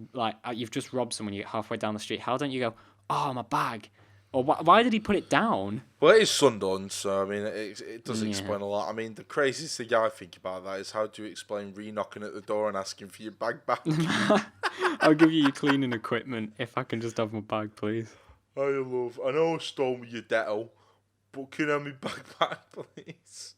you've just robbed someone, you get halfway down the street. How don't you go, oh, my bag? Or why did he put it down? Well, it is Sunderland, so, I mean, it does explain a lot. I mean, the craziest thing I think about that is how do you explain re-knocking at the door and asking for your bag back? I'll give you your cleaning equipment if I can just have my bag, please. I know I stole your Detto, but can I have my bag back, please?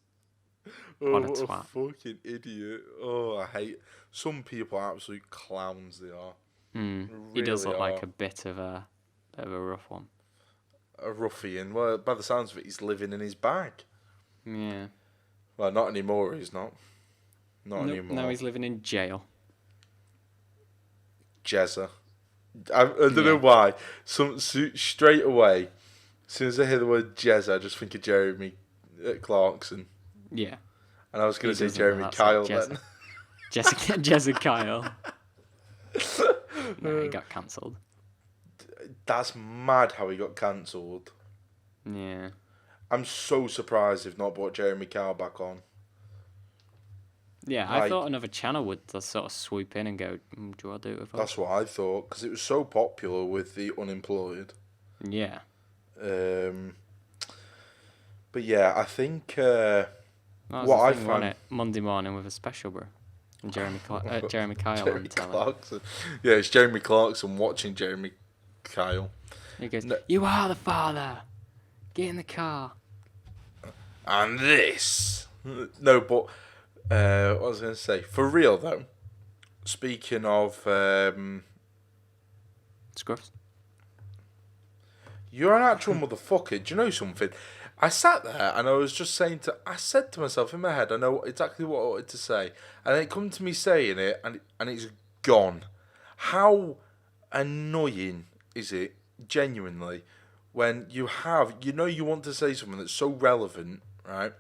What a twat. What a fucking idiot. Oh, I hate... Some people are absolute clowns, they are. Really he does look like a bit of a rough one. A ruffian. Well, by the sounds of it, he's living in his bag. Yeah. Well, not anymore, he's not. Not anymore. Now he's living in jail. Jezza. I don't know why. Straight away, as soon as I hear the word Jezza, I just think of Jeremy Clarkson. Yeah. And I was going to say Jeremy Kyle then. Jezza Kyle. No, he got cancelled. That's mad how he got cancelled. Yeah. I'm so surprised they've not brought Jeremy Kyle back on. Yeah, I thought another channel would sort of swoop in and go, do you want to do it with us? That's what I thought, because it was so popular with the unemployed. Yeah. But yeah, I think what I found Monday morning with a special, bro. And Jeremy Kyle. Jeremy Clarkson. Yeah, it's Jeremy Clarkson watching Jeremy Kyle. He goes, you are the father. Get in the car. And this. No, but what was I going to say? For real, though, speaking of... Scruffs? You're an actual motherfucker. Do you know something? I sat there and I was just saying I said to myself in my head, I know exactly what I wanted to say. And then it come to me saying it and it's gone. How annoying is it, genuinely, when you want to say something that's so relevant, right?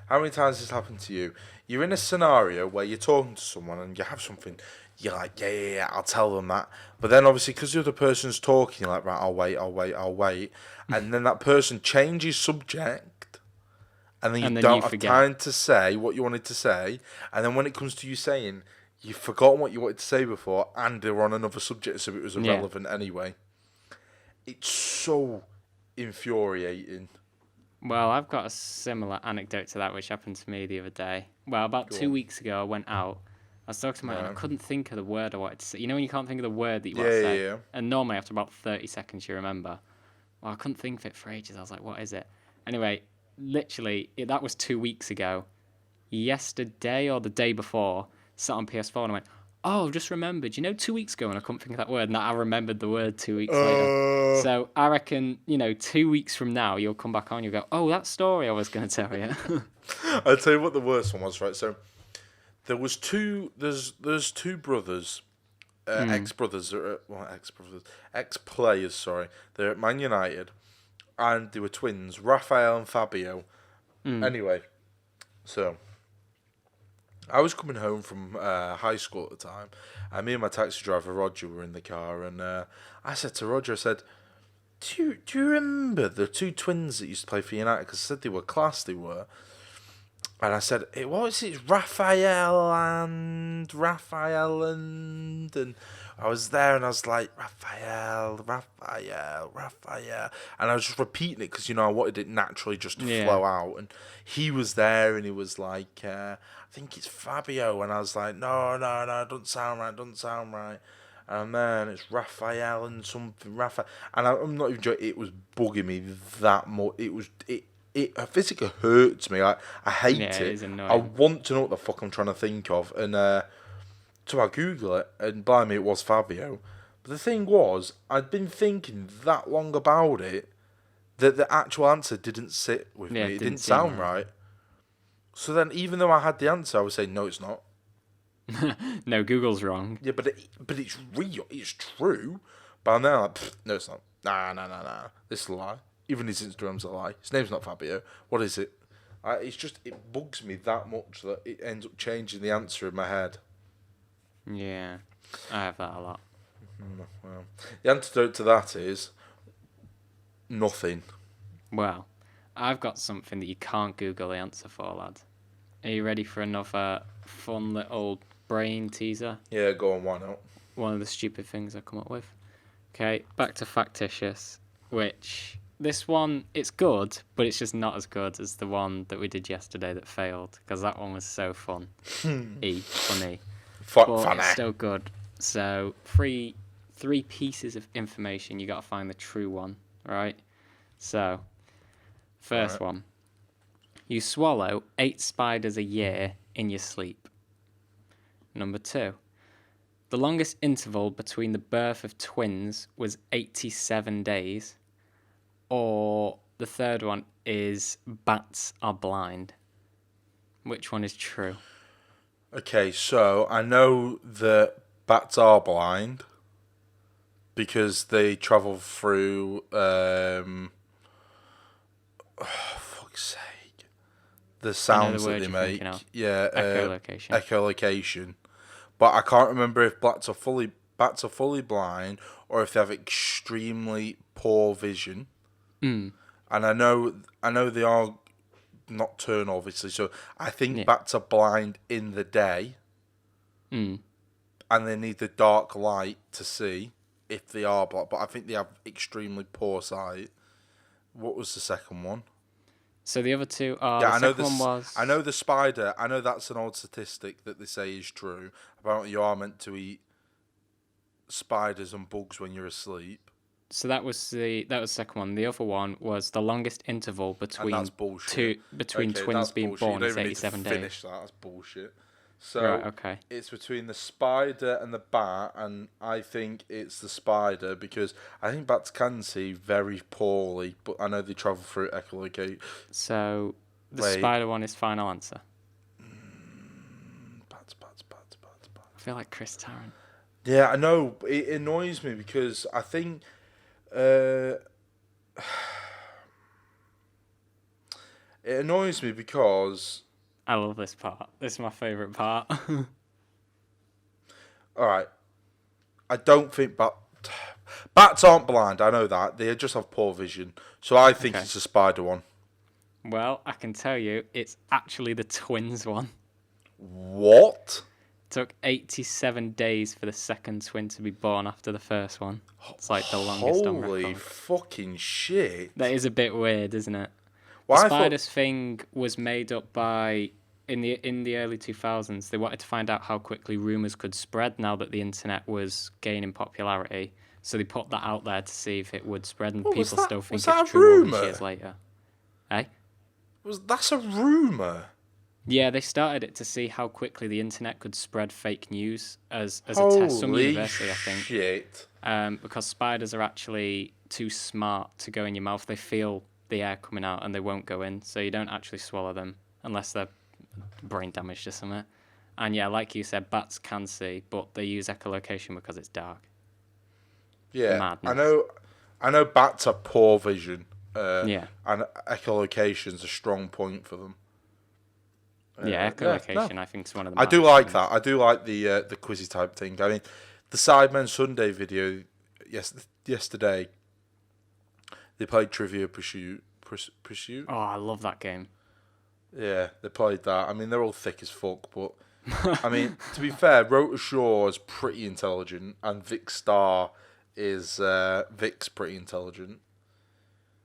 How many times has this happened to you? You're in a scenario where you're talking to someone and you have something, you're like, yeah, I'll tell them that. But then obviously because the other person's talking, you're like, right, I'll wait. And then that person changes subject and then you And then don't you have forget. time to say what you wanted to say, and then when it comes to you saying, you've forgotten what you wanted to say before, and they're on another subject, so it was Yeah. irrelevant anyway. It's so infuriating. Well, I've got a similar anecdote to that, which happened to me the other day. Well, about Go 2 on. weeks ago, I went out. I was talking to my and I Right. couldn't think of the word I wanted to say. You know when you can't think of the word that you want Yeah, to yeah, say? yeah. And normally after about 30 seconds you remember. Well, I couldn't think of it for ages. I was like, what is it? Anyway, literally, that was 2 weeks ago. Yesterday or the day before, sat on PS4 and I went, oh, I've just remembered. You know, 2 weeks ago when I couldn't think of that word, and I remembered the word 2 weeks later. So I reckon, 2 weeks from now, you'll come back on, you'll go, oh, that story I was going to tell you. I'll tell you what the worst one was, right? So there's two brothers, ex-brothers, ex-players, sorry. They're at Man United, and they were twins, Raphael and Fabio. Anyway, so I was coming home from high school at the time, and me and my taxi driver Roger were in the car, and I said to Roger, I said, do you remember the two twins that used to play for United? Because I said they were class, they were. And I said, what was it? Raphael and I was there and I was like, Raphael. And I was just repeating it because, I wanted it naturally just to Yeah. flow out. And he was there and he was like, I think it's Fabio. And I was like, no, it doesn't sound right. And then it's Raphael and something, Raphael. And I'm not even joking, it was bugging me that much. It physically hurts me. I hate Yeah, it. it is annoying. I want to know what the fuck I'm trying to think of. And so I Google it, and blimey, it was Fabio. But the thing was, I'd been thinking that long about it that the actual answer didn't sit with Yeah, me. it It didn't didn't seem sound right. right. So then, even though I had the answer, I was saying, no, it's not. No, Google's wrong. Yeah, but it's real. It's true. But now, like, no, it's not. Nah. This is a lie. Even his Instagram's a lie. His name's not Fabio. What is it? It bugs me that much that it ends up changing the answer in my head. Yeah, I have that a lot. Well, the antidote to that is nothing. Well, I've got something that you can't Google the answer for, lad. Are you ready for another fun little brain teaser? Yeah, go on, why not? One of the stupid things I come up with. Okay, back to factitious, which this one, it's good, but it's just not as good as the one that we did yesterday that failed, because that one was so funny. But Funny. it's still good. So, three pieces of information, you got to find the true one, right? So, first one. You swallow 8 spiders a year in your sleep. Number 2. The longest interval between the birth of twins was 87 days. Or the third one is bats are blind. Which one is true? Okay, so I know that bats are blind because they travel through fuck's sake, the sounds word that they you're make. thinking of. Yeah, Echolocation. Echolocation. But I can't remember if bats are fully blind or if they have extremely poor vision. And I know they are nocturnal, obviously. So I think bats are blind in the day, and they need the dark light to see if they are blind. But I think they have extremely poor sight. What was the second one? So the other two are. Yeah, The I know second one was. I know the spider. I know that's an old statistic that they say is true. Apparently, you are meant to eat spiders and bugs when you're asleep. So that was the second one. The other one was the longest interval between And that's bullshit. between Okay, twins that's being bullshit. born You don't is even need 87 to days. finish that. That's bullshit. So Right, okay. it's between the spider and the bat, and I think it's the spider because I think bats can see very poorly, but I know they travel through echolocate. So the Wait. spider one is final answer. Bats. I feel like Chris Tarrant. Yeah, I know. It annoys me because I think. It annoys me because. I love this part. This is my favourite part. Alright. I don't think bats aren't blind, I know that. They just have poor vision. So I think Okay. it's a spider one. Well, I can tell you, it's actually the twins one. What? Took 87 days for the second twin to be born after the first one. It's like the longest on Holy record. fucking shit. That is a bit weird, isn't it? Well, The I thought- spiders thing was made up by in the early 2000s. They wanted to find out how quickly rumors could spread now that the internet was gaining popularity. So they put that out there to see if it would spread, and What was people that? still Was think that it's a true all these rumour? years later. Eh? That's a rumour. Yeah, they started it to see how quickly the internet could spread fake news as a test. Some Holy university, I think. shit. Because spiders are actually too smart to go in your mouth. They feel the air coming out and they won't go in, so you don't actually swallow them unless they're brain damaged or something. And yeah, like you said, bats can see, but they use echolocation because it's dark. Yeah, Madness. I know bats have poor vision. Yeah. And echolocation's a strong point for them. Yeah, echolocation, no. I think, is one of the I do maddest like things. that. I do like the quizzy type thing. I mean, the Sidemen Sunday video yesterday, they played Trivia Pursuit. Pursuit? Oh, I love that game. Yeah, they played that. I mean, they're all thick as fuck, but I mean, to be fair, Rota Shaw is pretty intelligent, and Vic Starr is Vic's pretty intelligent.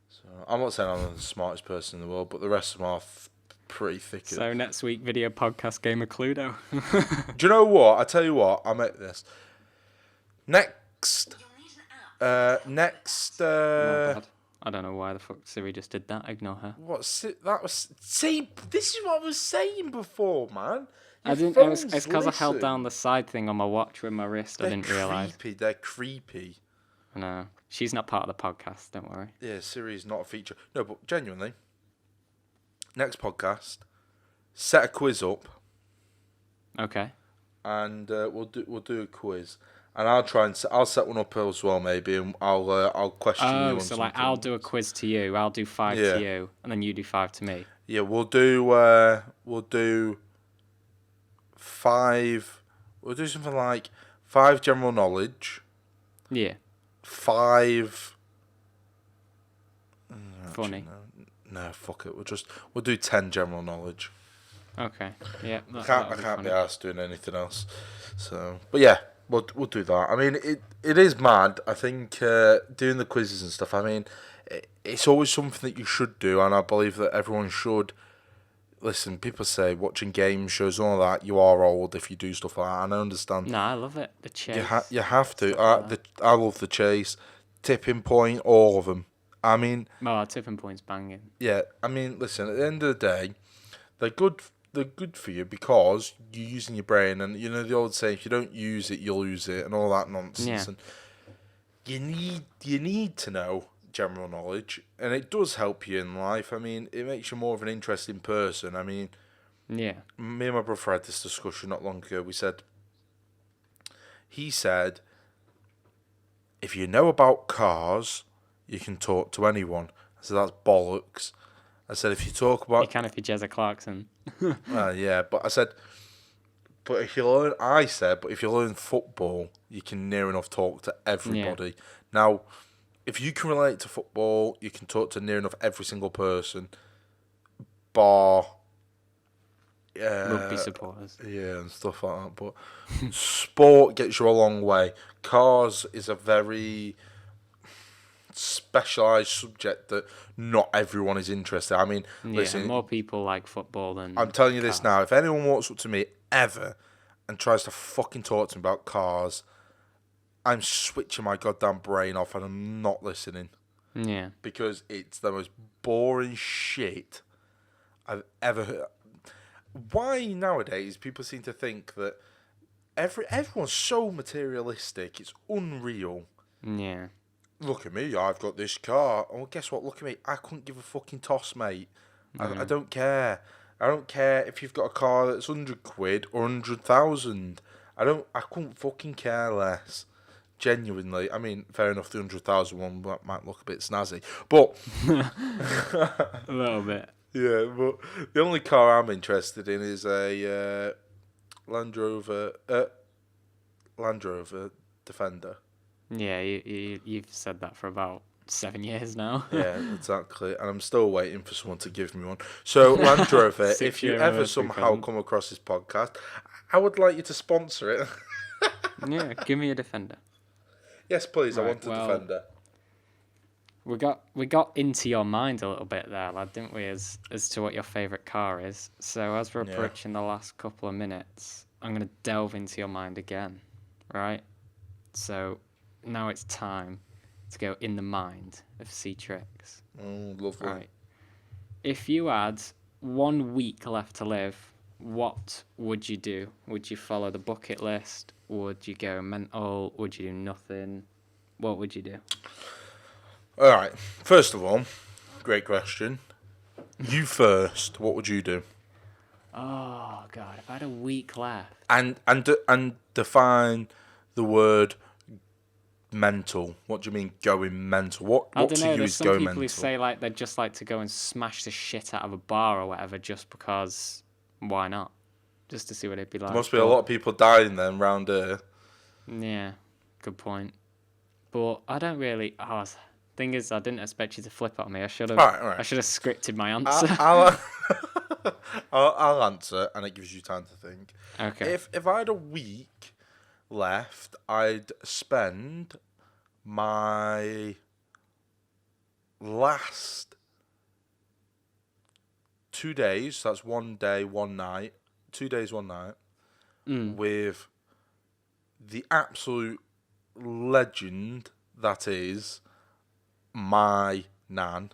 So I'm not saying I'm the smartest person in the world, but the rest of them are pretty thick. So next week, video podcast game of Cluedo. Do you know what? I tell you what. I make this next. Next. My bad. I don't know why the fuck Siri just did that. Ignore her. What's it? That was. See, this is what I was saying before, man. I didn't. It's because I held down the side thing on my watch with my wrist. I didn't realise. They're creepy. I know. She's not part of the podcast. Don't worry. Yeah, Siri's not a feature. No, but genuinely, next podcast, set a quiz up, Okay. and we'll do a quiz, and I'll set one up as well maybe, and I'll question you on Oh, so like I'll do a quiz to you. I'll do 5 Yeah. to you, and then you do 5 to me. Yeah, we'll do 5. We'll do something like 5 general knowledge, Yeah. 5. Funny. No, fuck it. We'll do 10 general knowledge. Okay. Yeah. I can't be asked doing anything else. So, but yeah, we'll do that. I mean, it is mad. I think doing the quizzes and stuff. I mean, it's always something that you should do, and I believe that everyone should. Listen, people say watching game shows and all that, you are old if you do stuff like that, and I understand. No, I love it. The chase. You have to. I love the chase, tipping point, all of them. I mean, Oh, tipping point's banging. yeah. I mean, listen. At the end of the day, they're good. They're good for you because you're using your brain, and you know the old saying: if you don't use it, you'll lose it, and all that nonsense. Yeah. And you need to know general knowledge, and it does help you in life. I mean, it makes you more of an interesting person. I mean, Yeah. me and my brother had this discussion not long ago. He said, if you know about cars, you can talk to anyone. I said, that's bollocks. I said, if you talk You about... can if you're Jezza Clarkson. yeah, but I said, but if you learn football, you can near enough talk to everybody. Now, if you can relate to football, you can talk to near enough every single person, bar... Rugby supporters. Yeah, and stuff like that. But sport gets you a long way. Cars is a very specialised subject that not everyone is interested. I mean, Yeah, listen, more people like football than. I'm telling you this cars. now. If anyone walks up to me ever and tries to fucking talk to me about cars, I'm switching my goddamn brain off and I'm not listening. Yeah. Because it's the most boring shit I've ever heard. Why nowadays people seem to think that everyone's so materialistic, it's unreal. Yeah. Look at me, I've got this car. Oh, guess what? Look at me, I couldn't give a fucking toss, mate. I don't care. I don't care if you've got a car that's £100 or 100,000. I couldn't fucking care less. Genuinely. I mean, fair enough, the 100,000 one might look a bit snazzy. But A little bit. yeah, but the only car I'm interested in is a Land Rover Defender. Yeah, you've said that for about 7 years now. Yeah, exactly. And I'm still waiting for someone to give me one. So, Land Rover, if 6-year you ever anniversary somehow present. come across this podcast, I would like you to sponsor it. Yeah, give me a Defender. Yes, please. I Right, want a well, Defender. We got into your mind a little bit there, lad, didn't we? As to what your favourite car is. So as we're Yeah. approaching the last couple of minutes, I'm gonna delve into your mind again, right? So now it's time to go in the mind of cTrix. Lovely. Right. If you had 1 week left to live, what would you do? Would you follow the bucket list? Would you go mental? Would you do nothing? What would you do? All right. First of all, great question. You first. What would you do? Oh God! If I had a week left, And define the word mental. What do you mean going mental? What I don't to know. you There's is some go people mental? who say like they'd just like to go and smash the shit out of a bar or whatever, just because. Why not? Just to see what it'd be like. There must be a lot of people dying then round here. Yeah, good point. But I don't really. Oh, thing is, I didn't expect you to flip on me. I should have. All right. I should have scripted my answer. I'll answer, and it gives you time to think. Okay. If I had a week left, I'd spend my last 2 days. So that's 1 day, 1 night. 2 days, 1 night. With the absolute legend that is my nan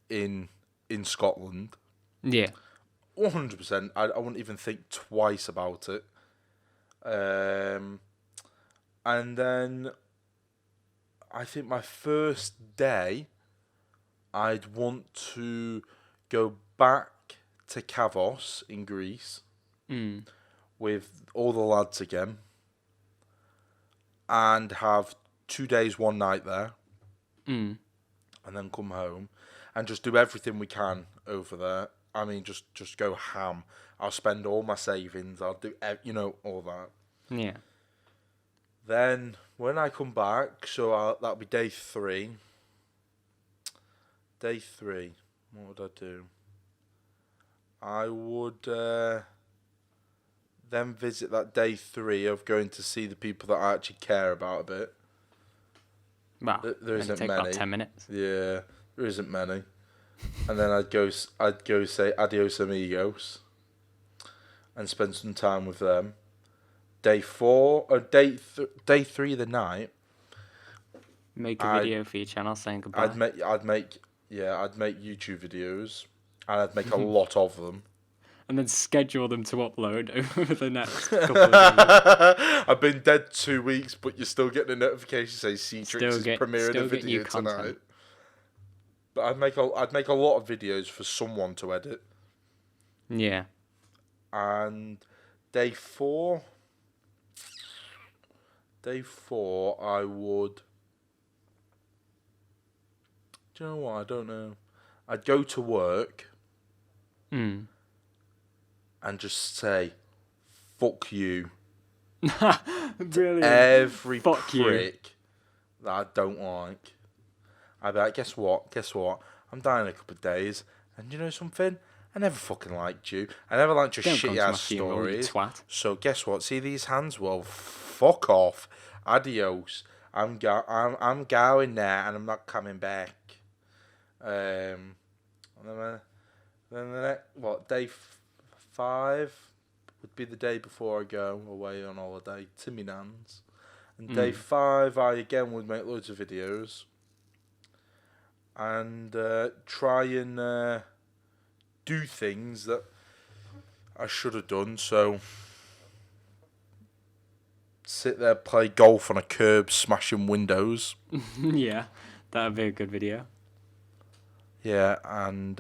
in Scotland. Yeah. 100%. I wouldn't even think twice about it. And then I think my first day, I'd want to go back to Kavos in Greece with all the lads again and have 2 days, 1 night there. And then come home and just do everything we can over there. I mean, just go ham. I'll spend all my savings. I'll do, all that. Yeah. Then when I come back, so that'll be day 3. Day 3, what would I do? I would then visit that day 3 of going to see the people that I actually care about a bit. Well, There isn't take many. about 10 minutes. Yeah, there isn't many. And then I'd go say adios amigos and spend some time with them. Day 4 or day 3 of the night. Make a video for your channel saying goodbye. I'd make YouTube videos, and I'd make a lot of them. And then schedule them to upload over the next couple of days. I've been dead 2 weeks, but you're still getting a notification saying cTrix is premiering a video tonight. Content. But I'd make a lot of videos for someone to edit. Yeah. And day 4, I would. Do you know what? I don't know. I'd go to work. And just say, fuck you. Brilliant. Every Fuck prick that I don't like. I'd be like, guess what? I'm dying in a couple of days. And you know something? I never fucking liked you. I never liked your shitty ass stories. Twat. So guess what? See these hands? Well, fuck off. Adios. I'm going there and I'm not coming back. And then the next, day 5 would be the day before I go away on holiday to my nan's. And day 5, I again would make loads of videos and try and do things that I should have done. So sit there, play golf on a curb, smashing windows. Yeah, that'd be a good video. Yeah, and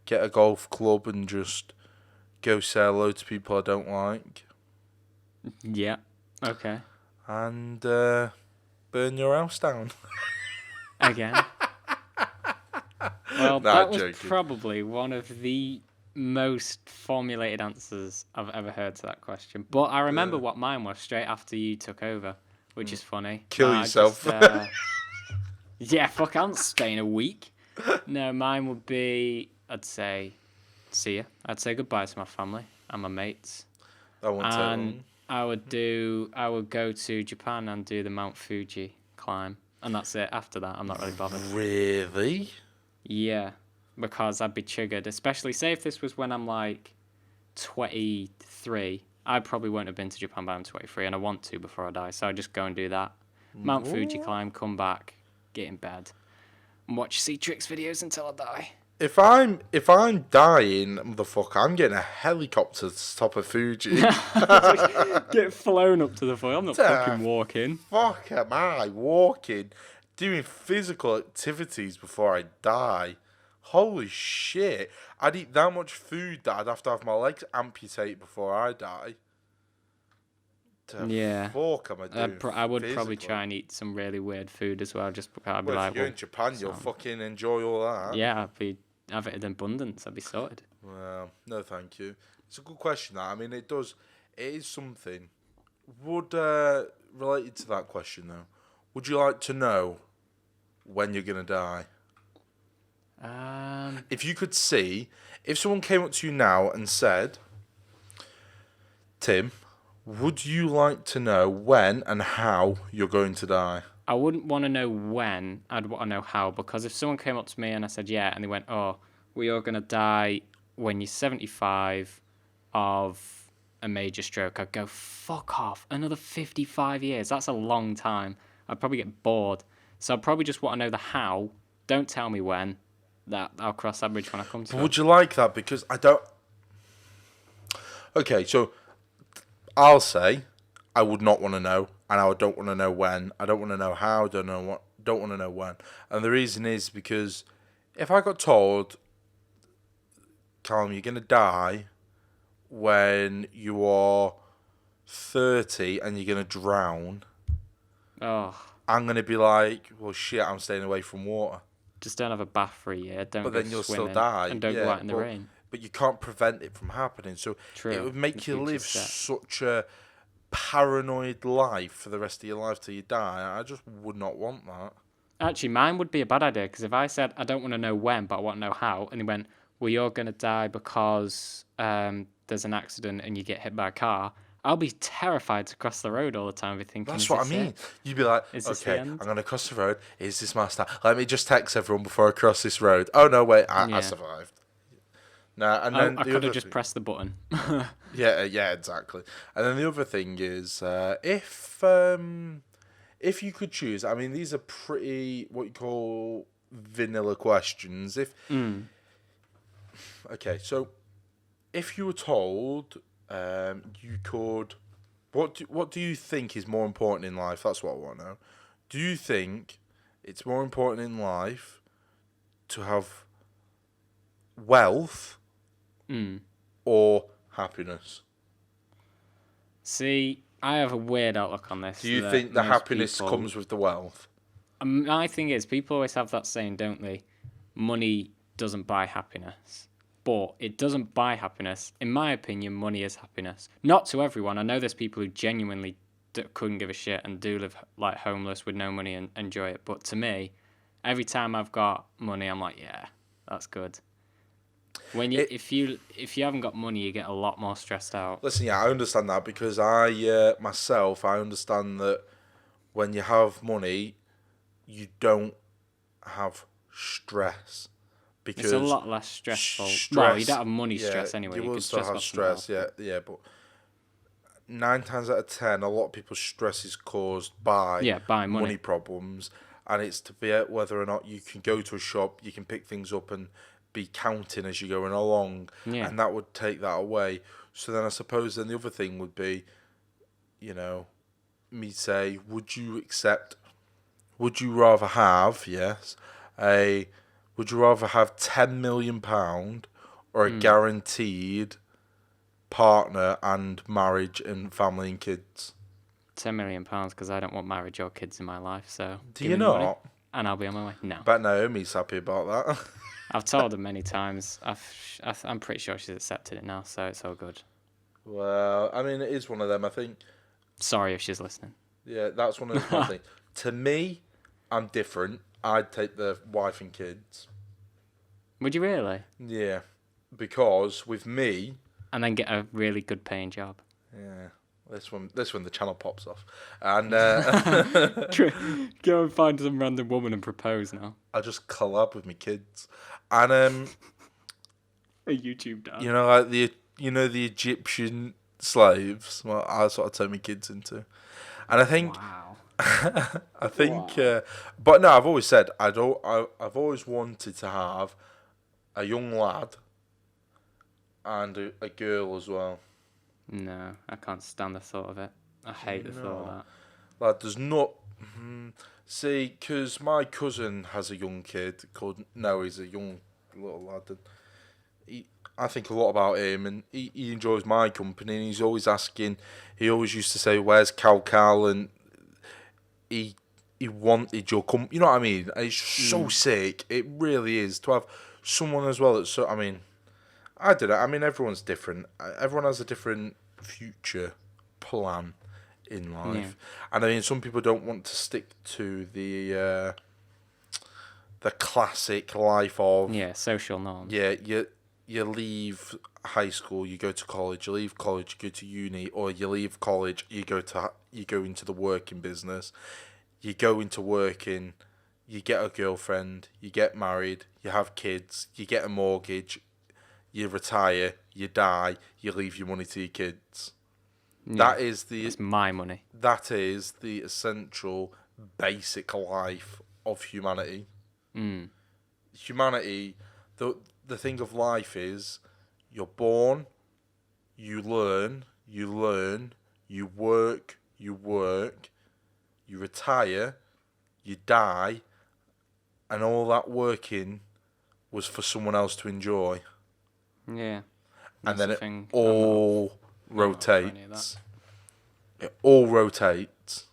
get a golf club and just go say hello to people I don't like. Yeah, okay. And burn your house down. Again. Well, Nah, that was joking. probably one of the most formulated answers I've ever heard to that question. But I remember what mine was straight after you took over, which is funny. Kill yourself. Yeah, fuck, I'm staying a week. No, mine would be, I'd say, see ya. I'd say goodbye to my family and my mates. That won't take And long. I would go to Japan and do the Mount Fuji climb. And that's it. After that, I'm not really bothered. Really? Yeah, because I'd be triggered. Especially, say if this was when I'm like 23, I probably won't have been to Japan by I'm 23, and I want to before I die. So I'd just go and do that. Mount Fuji climb, come back, get in bed, and watch cTrix videos until I die. If I'm dying, motherfucker, I'm getting a helicopter to the top of Fuji. Get flown up to the floor. I'm not fucking walking. Fuck am I walking, doing physical activities before I die? Holy shit! I'd eat that much food that I'd have to have my legs amputated before I die. Yeah. Fuck am I doing? I would probably physically? try and eat some really weird food as well. Just because I'd be Well, like, if you're in Japan, you'll fucking enjoy all that. yeah, have it in abundance. I'd be sorted. Well, no, thank you. It's a good question. That, I mean, it is something. Would related to that question though, would you like to know when you're gonna die? If you could see, if someone came up to you now and said, Tim, would you like to know when and how you're going to die? I wouldn't want to know when. I'd want to know how, because if someone came up to me and I said, yeah, and they went, oh, we are going to die when you're 75 of a major stroke, I'd go, fuck off. Another 55 years. That's a long time. I'd probably get bored. So I'd probably just want to know the how. Don't tell me when. That I'll cross that bridge when I come to it. Would you like that? Because I don't. Okay, so I'll say I would not want to know, and I don't want to know when. I don't want to know how. Don't want to know when. And the reason is because if I got told, Callum, you're gonna die when you are 30 and you're gonna drown, Oh, I'm gonna be like, well, shit, I'm staying away from water. just don't have a bath for a year. Don't But go then you'll still swimming, die. and don't go out in the but, rain. But you can't prevent it from happening. So True. it would make The you live future's set. such a paranoid life for the rest of your life till you die. I just would not want that. Actually, mine would be a bad idea, because if I said I don't want to know when, but I want to know how, and he went, well, you're going to die because there's an accident and you get hit by a car, I'll be terrified to cross the road all the time. I'll be thinking, That's is what I this mean. it? You'd be like, Is this the okay, end? I'm going to cross the road. Is this my start? Let me just text everyone before I cross this road. Oh, no, wait, I Yeah. survived. Nah, and Oh, then I the could other have just thing- pressed the button. Yeah, exactly. And then the other thing is, if you could choose, I mean, these are pretty what you call vanilla questions. Okay, so if you were told, you could, what do you think is more important in life? That's what I want to know. Do you think it's more important in life to have wealth or happiness? See, I have a weird outlook on this. Do you that think the most happiness people- comes with the wealth? My thing is, people always have that saying, don't they? Money doesn't buy happiness. But it doesn't buy happiness. In my opinion, money is happiness. Not to everyone. I know there's people who genuinely couldn't give a shit and do live like homeless with no money and enjoy it. But to me, every time I've got money, I'm like, yeah, that's good. When if you haven't got money, you get a lot more stressed out. Listen, yeah, I understand that because I understand that when you have money, you don't have stress. Because It's a lot less stressful. Well, you don't have money stress anyway. You You will could still stress have about something stress, else. yeah, but 9 times out of 10, a lot of people's stress is caused by by money. problems, and it's to be at whether or not you can go to a shop, you can pick things up and be counting as you're going along, Yeah. and that would take that away. So then I suppose then the other thing would be, me say, would you rather have, would you rather have £10 million or a guaranteed partner and marriage and family and kids? £10 million because I don't want marriage or kids in my life. So Do give you me the money not? and I'll be on my way. No, Bet Naomi's happy about that. I've told her many times. I'm pretty sure she's accepted it now, so it's all good. Well, I mean, it is one of them. I think, Sorry if she's listening. yeah, that's one of the things. To me, I'm different. I'd take the wife and kids. Would you really? Yeah, because with me, And then get a really good paying job. yeah, this one the channel pops off, and Go and find some random woman and propose now. I just collab with my kids, and A YouTube dad. you know, like the Egyptian slaves. Well, I sort of turn my kids into, and I think. Wow. I think, but no, I've always said I've always wanted to have a young lad and a girl as well. No, I can't stand the thought of it. I hate the thought of that. Like, there's not. See, because my cousin has a young kid called. No, he's a young little lad. And I think a lot about him, and he enjoys my company, and he's always asking. He always used to say, "Where's Cal?" And he wanted your company. You know what I mean? It's so sick. It really is to have someone as well that's so. I mean, I did it. I mean, everyone's different. Everyone has a different future plan in life, and I mean, some people don't want to stick to the classic life of social norms. Yeah, you leave high school, you go to college. You leave college, you go to uni, or you leave college, you go into the working business. You go into working, you get a girlfriend, you get married, you have kids, you get a mortgage, you retire, you die, you leave your money to your kids. Yeah, That's my money. That is the essential, basic life of humanity. Humanity, the thing of life is, you're born, you learn, you work, you retire, you die, and all that working was for someone else to enjoy. Yeah. And then it all rotates. It all rotates.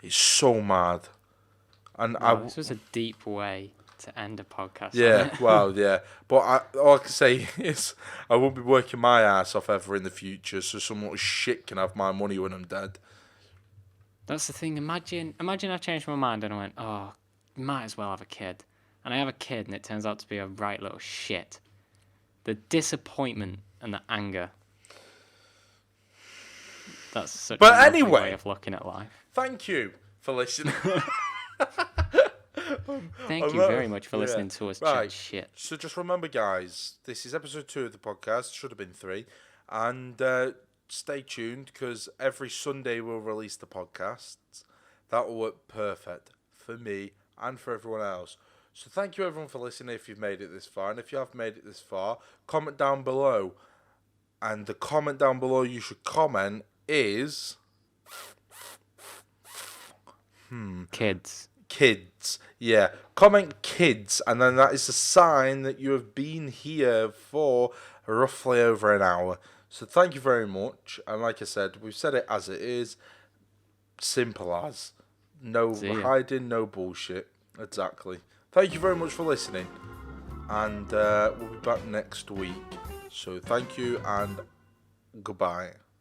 It's so mad. And this was a deep way to end a podcast. Yeah, well, yeah. But all I can say is I won't be working my ass off ever in the future, so some little shit can have my money when I'm dead. That's the thing. Imagine I changed my mind and I went, oh, might as well have a kid. And I have a kid and it turns out to be a right little shit. The disappointment and the anger. That's such a lovely way of looking at life. Thank you for listening. Thank you very much for listening to us chat shit. So just remember, guys, this is episode 2 of the podcast. Should have been 3. And stay tuned, because every Sunday we'll release the podcasts. That will work perfect for me and for everyone else. So thank you, everyone, for listening if you've made it this far. And if you have made it this far, comment down below. And the comment down below you should comment is... Kids, yeah. Comment kids, and then that is a sign that you have been here for roughly over an hour. So thank you very much. And like I said, we've said it as it is. Simple as. No hiding, no bullshit. Exactly. Thank you very much for listening. And we'll be back next week. So thank you and goodbye.